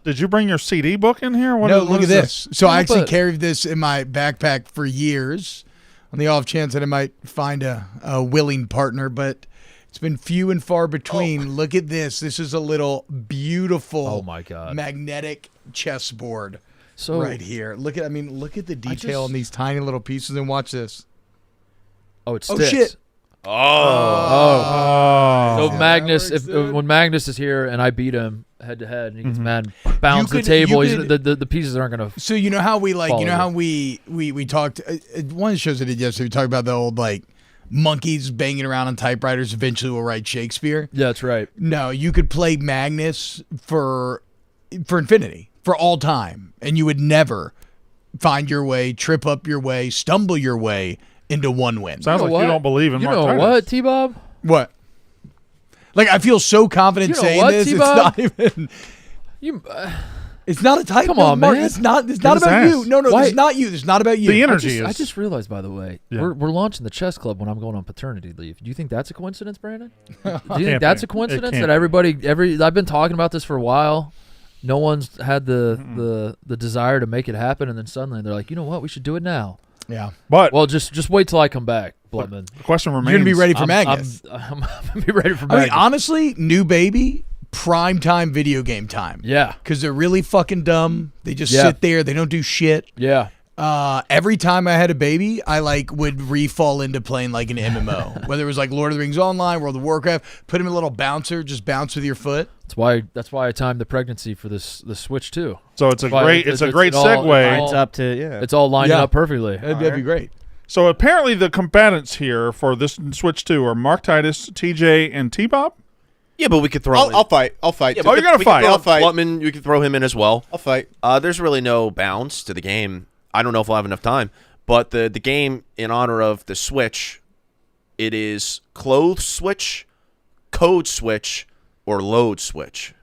C: Did you bring your CD book in here? What
N: No,
C: what
N: look
C: is
N: at this. So I actually
B: But-
N: carried this in my backpack for years on the off chance that I might find a willing partner, but it's been few and far between. Look at this. This is a little beautiful
B: Oh my God.
N: magnetic chessboard
B: So
N: right here. Look at the detail on these tiny little pieces and watch this.
B: Oh, it's
N: Oh,
B: sticks.
N: shit.
C: Oh.
B: So Magnus, when Magnus is here and I beat him head to head, and he gets mad, bounds
N: You
B: the
N: could-
B: table.
N: you
B: He's,
N: could-
B: the pieces aren't gonna.
N: So you know how we like, you know
B: Follow
N: how we talked. One of the shows I did yesterday, we talked about the old like monkeys banging around on typewriters. Eventually, will write Shakespeare.
B: Yeah, that's right.
N: No, you could play Magnus for infinity, for all time, and you would never find your way, trip up your way, stumble your way into one win.
C: Sounds
B: You know
C: like you
B: what?
C: don't believe in
B: You
C: Mark
B: know
C: Titus.
B: what, T-Bob?
N: What? Like I feel so confident
B: You know
N: saying
B: what,
N: this. It's
B: T-Bob?
N: not even.
B: You
N: It's not a title.
B: Come on,
N: Mark,
B: man.
N: It's not
C: his
N: about
C: ass.
N: you. No, it's not you. It's not about you.
C: The energy
B: I just realized, by the way, we're launching the chess club when I'm going on paternity leave. Do you think that's a coincidence, Brandon? Do you think that's a coincidence that I've been talking about this for a while. No one's had the desire to make it happen, and then suddenly they're like, you know what, we should do it now.
N: Yeah.
B: Well, just wait till I come back, Blutman.
C: The question remains.
N: You're gonna be ready for Magnus.
B: I'm gonna be ready for
N: I
B: Magnus.
N: mean, honestly, new baby, prime time video game time.
B: Yeah.
N: Because they're really fucking dumb. They just sit there. They don't do shit.
B: Yeah.
N: Every time I had a baby, I would re-fall into playing like an MMO. Whether it was like Lord of the Rings Online, World of Warcraft, put him in a little bouncer, just bounce with your foot.
B: That's why I timed the pregnancy for the Switch too.
C: So it's a great segue.
B: It's all lining up perfectly.
N: That'd be great.
C: So apparently the combatants here for this Switch 2 are Mark Titus, TJ, and T-Bob.
F: Yeah, but we could throw.
G: I'll fight.
F: Yeah,
C: you're gonna fight.
G: I'll fight.
F: Blutman, you could throw him in as well.
G: I'll fight.
F: There's really no bounds to the game. I don't know if we'll have enough time, but the game, in honor of the Switch, it is clothes switch, code switch, or load switch.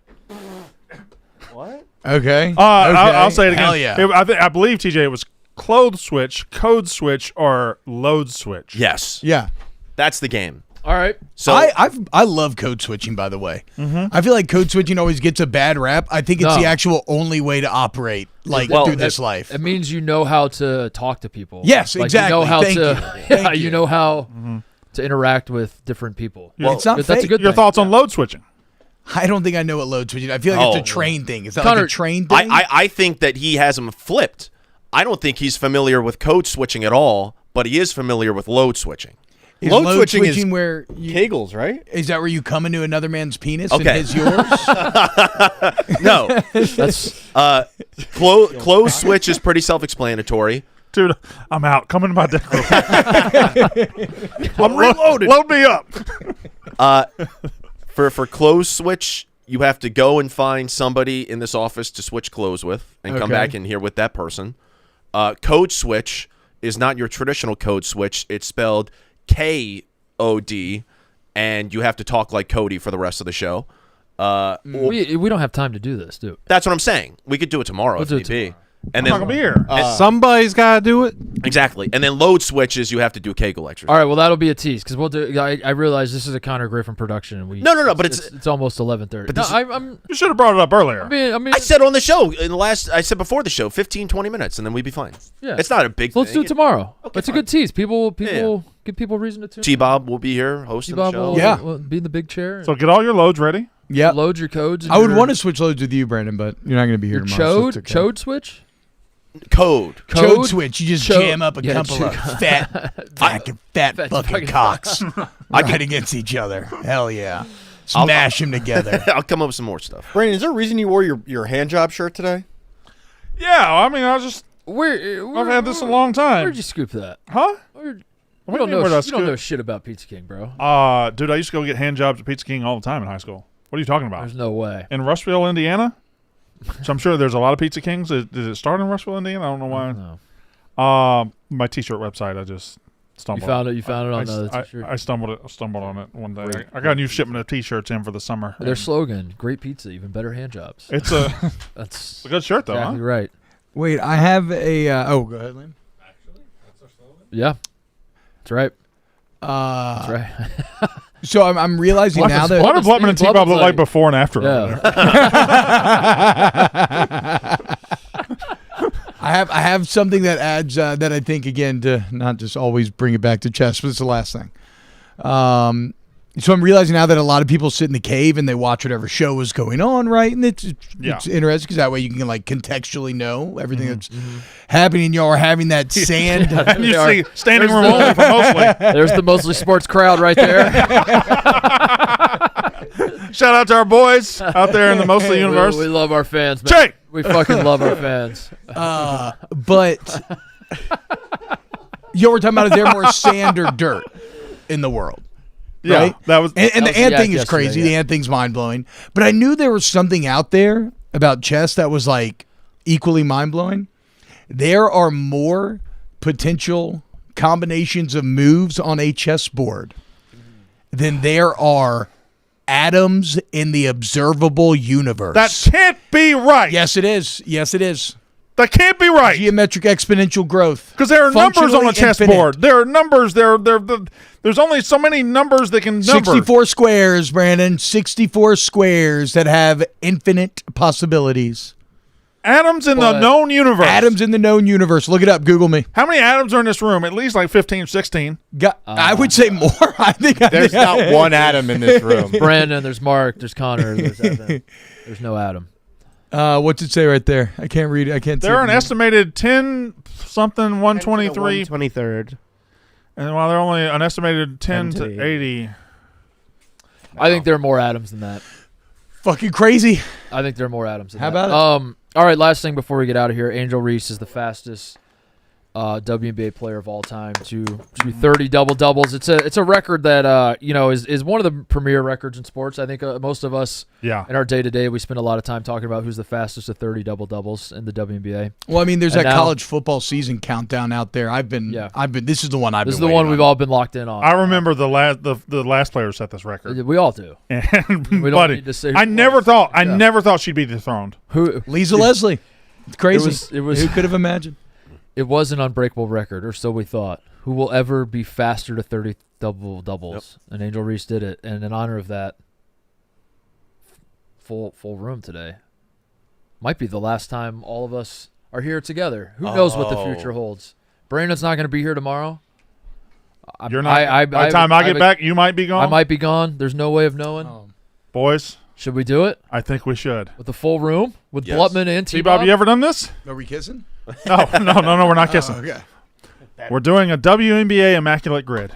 G: What?
N: Okay.
C: I'll say it again.
N: Hell yeah.
C: I believe, TJ, it was clothes switch, code switch, or load switch.
F: Yes.
N: Yeah.
F: That's the game.
B: All right.
F: So
N: I love code switching, by the way. I feel like code switching always gets a bad rap. I think it's the actual only way to operate through this life.
B: It means you know how to talk to people.
N: Yes, exactly.
B: You know how
N: Thank you.
B: you know how to interact with different people.
N: Well, it's not
B: that's a
N: fake.
B: good
C: Your
B: thing.
C: thoughts on load switching?
N: I don't think I know what load switching. I feel like it's a train thing. Is that like a train thing?
F: I think that he has them flipped. I don't think he's familiar with code switching at all, but he is familiar with load switching.
N: Is
G: load
N: switching
G: is
N: where
G: Kegels, right?
N: Is that where you come into another man's penis
F: Okay.
N: and his yours?
F: No, that's close switch is pretty self-explanatory.
C: Dude, I'm out. Come into my dick.
F: I'm reloaded.
C: Load me up.
F: For close switch, you have to go and find somebody in this office to switch clothes with, and come back in here with that person. Code switch is not your traditional code switch. It's spelled KOD, and you have to talk like Cody for the rest of the show.
B: We don't have time to do this, do we?
F: That's what I'm saying. We could do it tomorrow if need be. And
C: I'm
F: then
C: not gonna be here.
M: Somebody's got to do it.
F: Exactly. And then load switches, you have to do Kegel exercise.
B: All right, well that'll be a tease because we'll do. I realize this is a Connor Griffin production, and
F: No, but it's
B: almost 11:30.
F: But
B: No,
F: this-
B: I'm.
C: You should have brought it up earlier.
B: I mean,
F: I said on the show I said before the show, 15-20 minutes, and then we'd be fine.
B: Yeah.
F: It's not a big
B: So let's do
F: thing.
B: it tomorrow.
F: Okay,
B: It's a good tease. People
F: Yeah.
B: give people reason to tune.
F: T-Bob will be here hosting the
B: T-Bob
F: show.
B: will be in the big chair.
C: So get all your loads ready.
N: Yeah.
B: Load your codes.
N: I would want to switch loads with you, Brandon, but you're not going to be here tomorrow. so it's okay.
B: Chode switch.
F: Code
N: switch. You just jam up a couple of fat fucking cocks right against each other. Hell yeah. Smash them together.
F: I'll come up with some more stuff.
G: Brandon, is there a reason you wore your hand job shirt today?
C: Yeah, I mean, I've had this a long time.
B: Where'd you scoop that?
C: Huh?
B: You
C: What
B: don't
C: do you mean, where'd I
B: know. You don't
C: scoop?
B: know shit about Pizza King, bro.
C: Dude, I used to go get hand jobs at Pizza King all the time in high school. What are you talking about?
B: There's no way.
C: In Rushville, Indiana? So I'm sure there's a lot of Pizza Kings. Did it start in Rushville, Indiana? I don't know why.
B: No.
C: My T-shirt website, I just stumbled.
B: You found it on the T-shirt.
C: I stumbled on it one day. I got a new shipment of T-shirts in for the summer.
B: Their slogan: "Great pizza, even better hand jobs."
C: It's a
B: that's
C: a good shirt though.
B: Exactly
C: huh?
B: right.
N: Wait, I have a. Go ahead, Liam.
H: Actually, that's our slogan.
B: Yeah, that's right. That's right.
N: So I'm realizing now that
C: what do Blutman and T-Bob look like before and after?
B: Yeah.
N: I have something that adds that I think again to not just always bring it back to chess, but it's the last thing. So I'm realizing now that a lot of people sit in the cave and they watch whatever show is going on, right? And it's interesting because that way you can like contextually know everything that's happening. Y'all are having that sand.
C: And you see standing room only for mostly.
B: There's the mostly sports crowd right there.
C: Shout out to our boys out there in the mostly universe.
B: We love our fans, man.
C: Jake!
B: We fucking love our fans.
N: But we're talking about is there more sand or dirt in the world?
C: Yeah,
N: right?
C: that was,
N: and the ant thing is
B: yesterday,
N: crazy. The ant thing's mind blowing. But I knew there was something out there about chess that was like equally mind blowing. There are more potential combinations of moves on a chessboard than there are atoms in the observable universe.
C: That can't be right.
N: Yes, it is. Yes, it is.
C: That can't be right.
N: Geometric exponential growth.
C: Because there are numbers on a
N: Functionally
C: chessboard.
N: infinite.
C: There are numbers. There's only so many numbers that can number.
N: 64 squares, Brandon. 64 squares that have infinite possibilities.
C: Atoms in the known universe.
N: Atoms in the known universe. Look it up. Google me.
C: How many atoms are in this room? At least like 15, 16.
N: I would say more. I think
G: There's not one atom in this room.
B: Brandon, there's Mark, there's Connor, there's Evan. There's no Adam.
N: What's it say right there? I can't read it. I can't see
C: There are
N: it.
C: an estimated 10-something, 123.
D: 123rd.
C: And while there are only an estimated 10
D: 10
C: to
D: to
C: 80.
B: I think there are more atoms than that.
N: Fucking crazy.
B: I think there are more atoms than
N: How
B: that.
N: about it?
B: All right, last thing before we get out of here. Angel Reese is the fastest WNBA player of all time to 30 double-doubles. It's a record that is one of the premier records in sports. I think most of us in our day-to-day, we spend a lot of time talking about who's the fastest to 30 double-doubles in the WNBA.
N: Well, I mean, there's
B: And
N: that
B: now-
N: college football season countdown out there. This is the one I've been
B: This is the
N: waiting
B: one we've
N: on.
B: all been locked in on.
C: I remember the last player set this record.
B: We all do.
C: And
B: We don't
C: buddy,
B: need to say who
C: I
B: it
C: never
B: was.
C: thought
B: Yeah.
C: never thought she'd be dethroned.
N: Lisa Leslie. It's crazy.
B: It was
N: Who could have imagined?
B: It was an unbreakable record, or so we thought. Who will ever be faster to 30 double-doubles? And Angel Reese did it. And in honor of that, full room today. Might be the last time all of us are here together. Who knows what the future holds? Brandon's not going to be here tomorrow.
C: You're not. By the time I get back, you might be gone.
B: I might be gone. There's no way of knowing.
C: Boys,
B: should we do it?
C: I think we should.
B: With the full room? With Blutman and
C: T-Bob, you ever done this?
N: Are we kissing?
C: No, we're not kissing.
N: Okay.
C: We're doing a WNBA Immaculate Grid.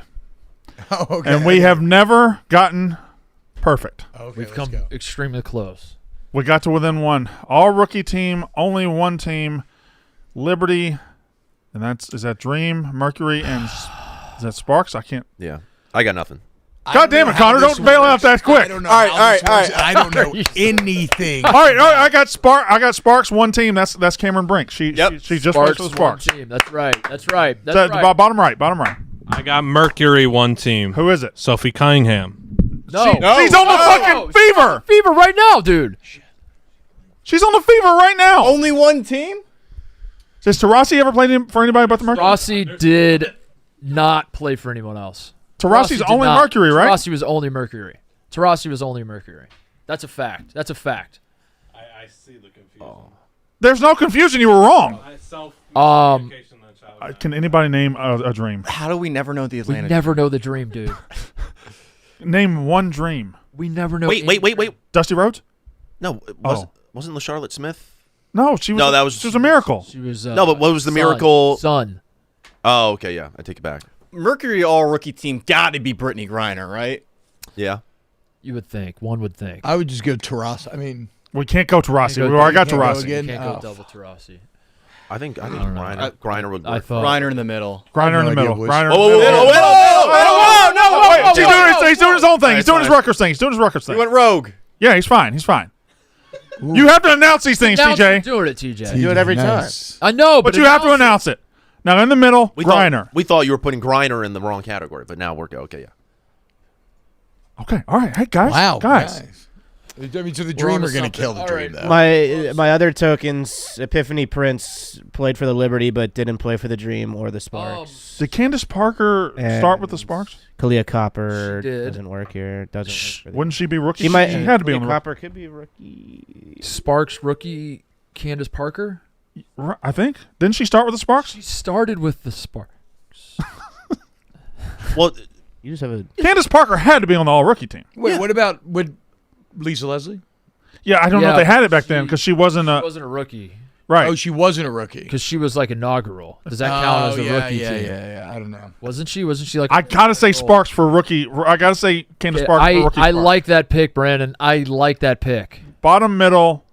N: Oh, okay.
C: And we have never gotten perfect.
N: Okay,
B: We've come extremely close.
C: We got to within one. All rookie team, only one team. Liberty, and is that Dream, Mercury, and is that Sparks? I can't.
F: Yeah, I got nothing.
C: God damn it, Connor! Don't bail out that quick.
N: I don't know. All right. I don't know anything.
C: All right. I got Sparks. One team. That's Cameron Brink. She just went to the Sparks.
B: One team. That's right. That's right.
C: Bottom right.
M: I got Mercury one team.
C: Who is it?
M: Sophie Cunningham.
B: No.
C: She's on the fucking fever.
B: Fever right now, dude.
C: She's on the fever right now.
G: Only one team?
C: Has Taurasi ever played for anybody but the Mercury?
B: Taurasi did not play for anyone else.
C: Taurasi's only Mercury, right?
B: Taurasi was only Mercury. That's a fact.
M: I see the confusion.
C: There's no confusion. You were wrong.
B: Um,
C: Can anybody name a dream?
G: How do we never know the
B: we
G: Atlanta?
B: never know the dream, dude.
C: Name one dream.
B: We never know.
F: Wait.
C: Dusty Rhodes?
F: No, wasn't LaCharlotte Smith?
C: No, she was.
F: No, that was.
C: She was a miracle.
B: She was.
F: No, but what was the miracle?
B: Sun.
F: Oh, okay, yeah, I take it back.
G: Mercury all rookie team got to be Brittany Griner, right?
F: Yeah.
B: You would think. One would think.
N: I would just go Taurasi. I mean,
C: we can't go Taurasi. We already got Taurasi.
B: You can't go double Taurasi.
F: I think Griner would work.
G: Griner in the middle.
C: Griner in the middle. Griner.
G: No!
C: He's doing his own thing. He's doing his Rutgers thing.
G: He went rogue.
C: Yeah, he's fine. You have to announce these things, TJ.
B: Doing it, TJ.
D: You do it every time.
B: I know,
C: But you have to announce it. Now, in the middle, Griner.
F: We thought you were putting Griner in the wrong category, but now we're okay. Yeah.
C: Okay. All right. Hey, guys.
N: wow,
C: Guys.
N: I mean, so the Dream are going to kill the
B: All
N: Dream,
B: right.
N: though.
D: My other tokens, Epiphany Prince played for the Liberty but didn't play for the Dream or the Sparks.
C: Did Candace Parker start with the Sparks?
D: Kalia Copper
B: She did.
D: doesn't work here.
C: Wouldn't she be rookie?
D: She might.
C: She had to be on the
D: Copper could be rookie.
B: Sparks rookie Candace Parker.
C: I think. Didn't she start with the Sparks?
B: She started with the Sparks.
F: Well,
D: You just have a.
C: Candace Parker had to be on the all-rookie team.
N: Wait, what about Lisa Leslie?
C: Yeah, I don't know if they had it back then because she wasn't a.
B: She wasn't a rookie.
C: Right.
N: Oh, she wasn't a rookie.
B: Because she was like inaugural. Does that count as a rookie team?
N: Yeah. I don't know.
B: Wasn't she like?
C: I gotta say Sparks for rookie. I gotta say Candace Parker for rookie.
B: I
C: Sparks.
B: like that pick, Brandon. I like that pick.
C: Bottom middle,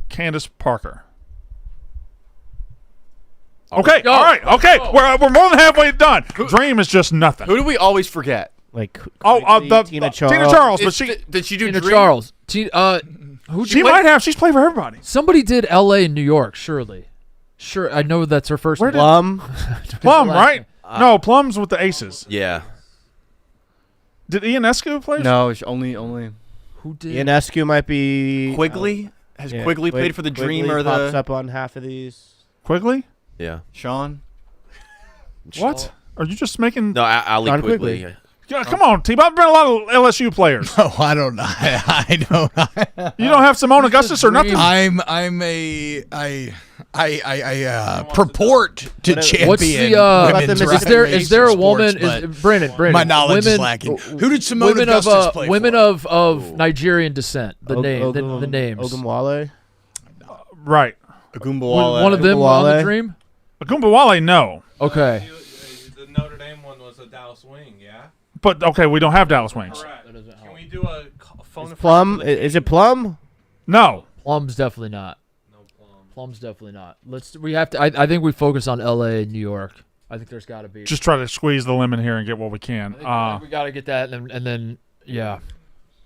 C: Candace Parker. Okay.
B: Go.
C: All right. Okay. We're more than halfway done. Dream is just nothing.
G: Who do we always forget?
D: Like
C: Tina Charles, but
G: did she do
B: Tina
G: Dream?
B: Charles.
C: She might have. She's played for everybody.
B: Somebody did L.A. and New York, surely. Sure, I know that's her first name.
D: Plum.
C: Plum, right? No, Plum's with the Aces.
F: Yeah.
C: Did Ionescu play?
G: No, it's only.
B: Who did?
D: Ionescu might be
G: Quigley? Has Quigley played for the Dream
D: Quigley
G: or the...
D: pops up on half of these.
C: Quigley?
F: Yeah.
G: Sean?
C: What? Are you just making...
F: No, Ali
D: John
F: Quigley.
D: Quigley.
C: Yeah, come on, T-Bob. Been a lot of LSU players.
N: Oh, I don't know. I don't.
C: You don't have Simone Augustus or nothing?
N: I purport to champion.
B: What's the is there a woman? Brandon,
N: my knowledge is lacking. Who did Simone Augustus play
B: women
N: for?
B: of Nigerian descent. The names.
D: Ogunwale.
C: Right.
G: Agumbawale.
B: One of them on the Dream.
C: Agumbawale, no.
B: Okay.
M: The Notre Dame one was a Dallas Wing, yeah.
C: But okay, we don't have Dallas Wings.
M: Correct. Can we do a phone?
D: Is Plum? Is it Plum?
C: No.
B: Plum's definitely not. No Plum. Plum's definitely not. We have to. I think we focus on L.A. and New York. I think there's got to be.
C: Just try to squeeze the lemon here and get what we can.
B: I think we got to get that, and then yeah.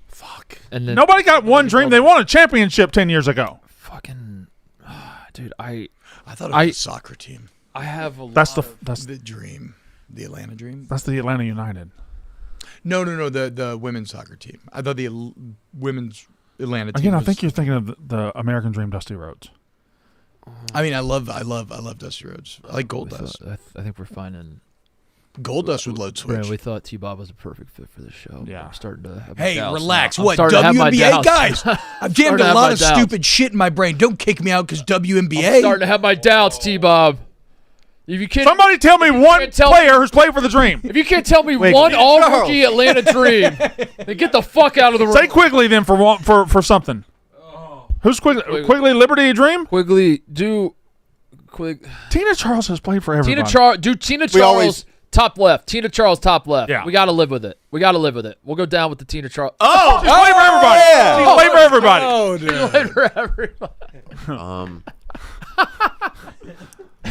F: Fuck.
B: And then
C: nobody got one Dream. They won a championship 10 years ago.
B: Fucking, dude, I
N: thought it was a soccer team.
B: I have a.
C: That's
N: that's the Dream, the Atlanta Dream.
C: That's the Atlanta United.
N: No, the women's soccer team. I thought the women's Atlanta team.
C: Again, I think you're thinking of the American Dream, Dusty Rhodes.
N: I mean, I love Dusty Rhodes. I like Gold Dust.
B: I think we're finding
N: Gold Dust with load switch.
B: Brandon, we thought T-Bob was a perfect fit for the show.
C: Yeah,
B: I'm starting to have.
N: Hey,
B: doubts
N: relax.
B: now.
N: What WNBA guys? I've jammed a lot of stupid shit in my brain. Don't kick me out because WNBA.
B: I'm starting to have my doubts, T-Bob. If you can't,
C: somebody tell me one player who's played for the Dream.
B: If you can't tell me one all-rookie Atlanta Dream, then get the fuck out of the room.
C: Say Quigley then for something. Who's Quigley? Quigley Liberty Dream?
B: Quigley,
C: Tina Charles has played for everybody.
B: Tina Charles, top left. Tina Charles, top left.
C: Yeah.
B: We got to live with it. We'll go down with the Tina Charles.
C: Oh, she's played for everybody.
B: Yeah.
C: She's played for everybody.
B: Oh, she's played for everybody.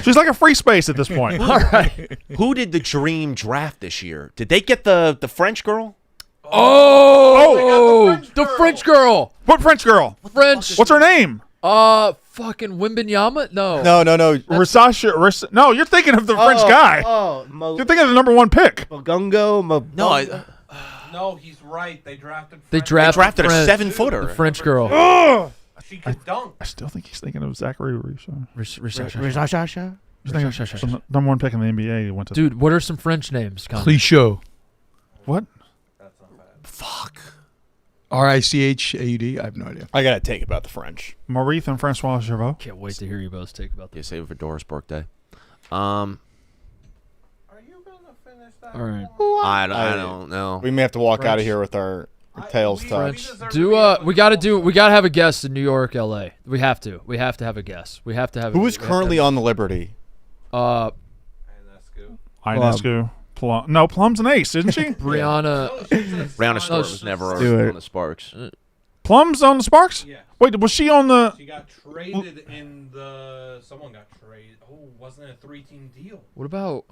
C: She's like a free space at this point.
B: All right.
F: Who did the Dream draft this year? Did they get the French girl?
B: The French girl.
C: What French girl? What's her name?
B: Fucking Wimbenyama? No.
G: No.
C: Risasha. No, you're thinking of the French guy. You're thinking of the #1 pick.
F: No,
M: no, he's right. They drafted.
B: They drafted
F: a 7-footer.
B: The French girl.
M: She could dunk.
C: I still think he's thinking of Zachary Risasha.
D: Risasha.
C: He's thinking of the #1 pick in the NBA. He went to.
B: Dude, what are some French names?
N: Clichot.
C: What?
M: That's not bad.
F: Fuck.
N: Richaud. I have no idea.
G: I got to take about the French.
C: Maurice and Francois Gervaux.
B: Can't wait to hear you both take about
F: Yeah,
B: this.
F: save it for Doris' birthday.
M: Are you gonna finish that?
B: All right.
F: I don't know.
G: We may have to walk out of here with our tails tucked.
B: We gotta have a guest in New York, LA. We have to have a guest. We have to have.
G: Who is currently on the Liberty?
C: Ionescu. Plum. No, Plum's an ace, isn't she?
B: Brianna
F: Stewart was never on the Sparks.
C: Plum's on the Sparks?
M: Yeah.
C: Wait, was she on the?
M: She got traded in the. Someone got traded. Oh, wasn't it a 3-team deal?
B: What about?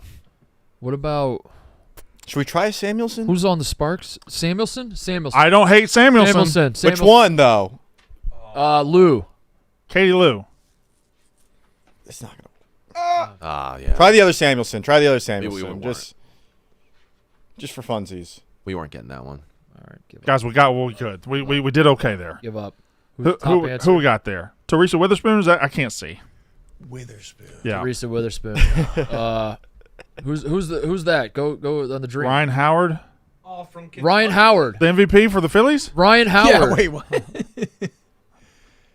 G: Should we try Samuelson?
B: Who's on the Sparks? Samuelson.
C: I don't hate Samuelson.
G: Which one though?
B: Lou.
C: Katie Lou.
G: It's not
F: Yeah.
G: gonna. Try the other Samuelson. Just for funsies.
F: We weren't getting that one.
B: All right,
C: guys, we got what we could. We did okay there.
B: Give up.
C: Who we got there? Teresa Witherspoon? Is that I can't see.
N: Witherspoon.
C: Yeah.
B: Teresa Witherspoon. Who's that? Go on the Dream.
C: Ryan Howard.
B: Ryan Howard.
C: The MVP for the Phillies?
B: Ryan Howard.
N: Yeah, wait, what?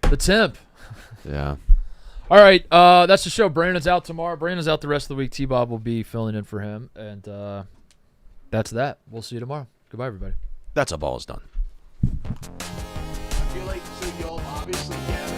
B: The temp.
F: Yeah.
B: All right, that's the show. Brandon's out tomorrow. Brandon's out the rest of the week. T-Bob will be filling in for him, and that's that. We'll see you tomorrow. Goodbye, everybody.
F: That's a ball's done.
E: I feel like so y'all obviously gathered.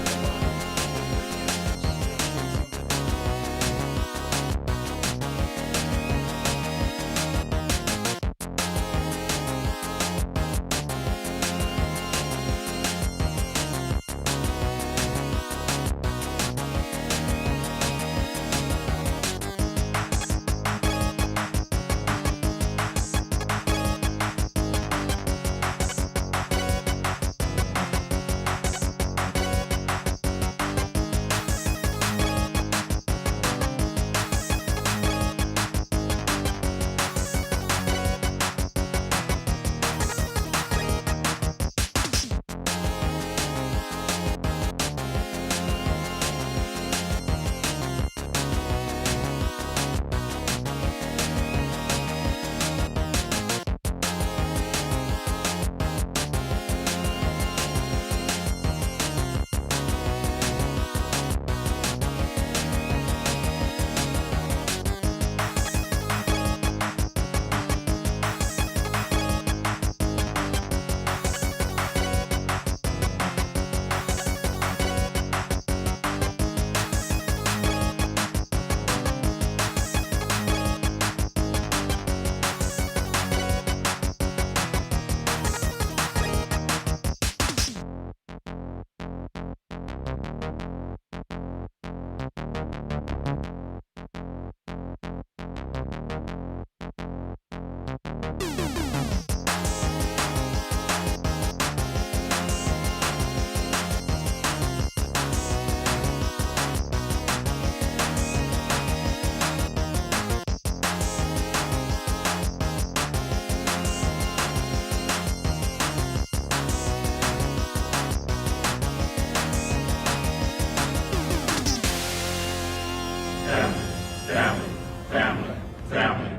O: Family, family, family, family.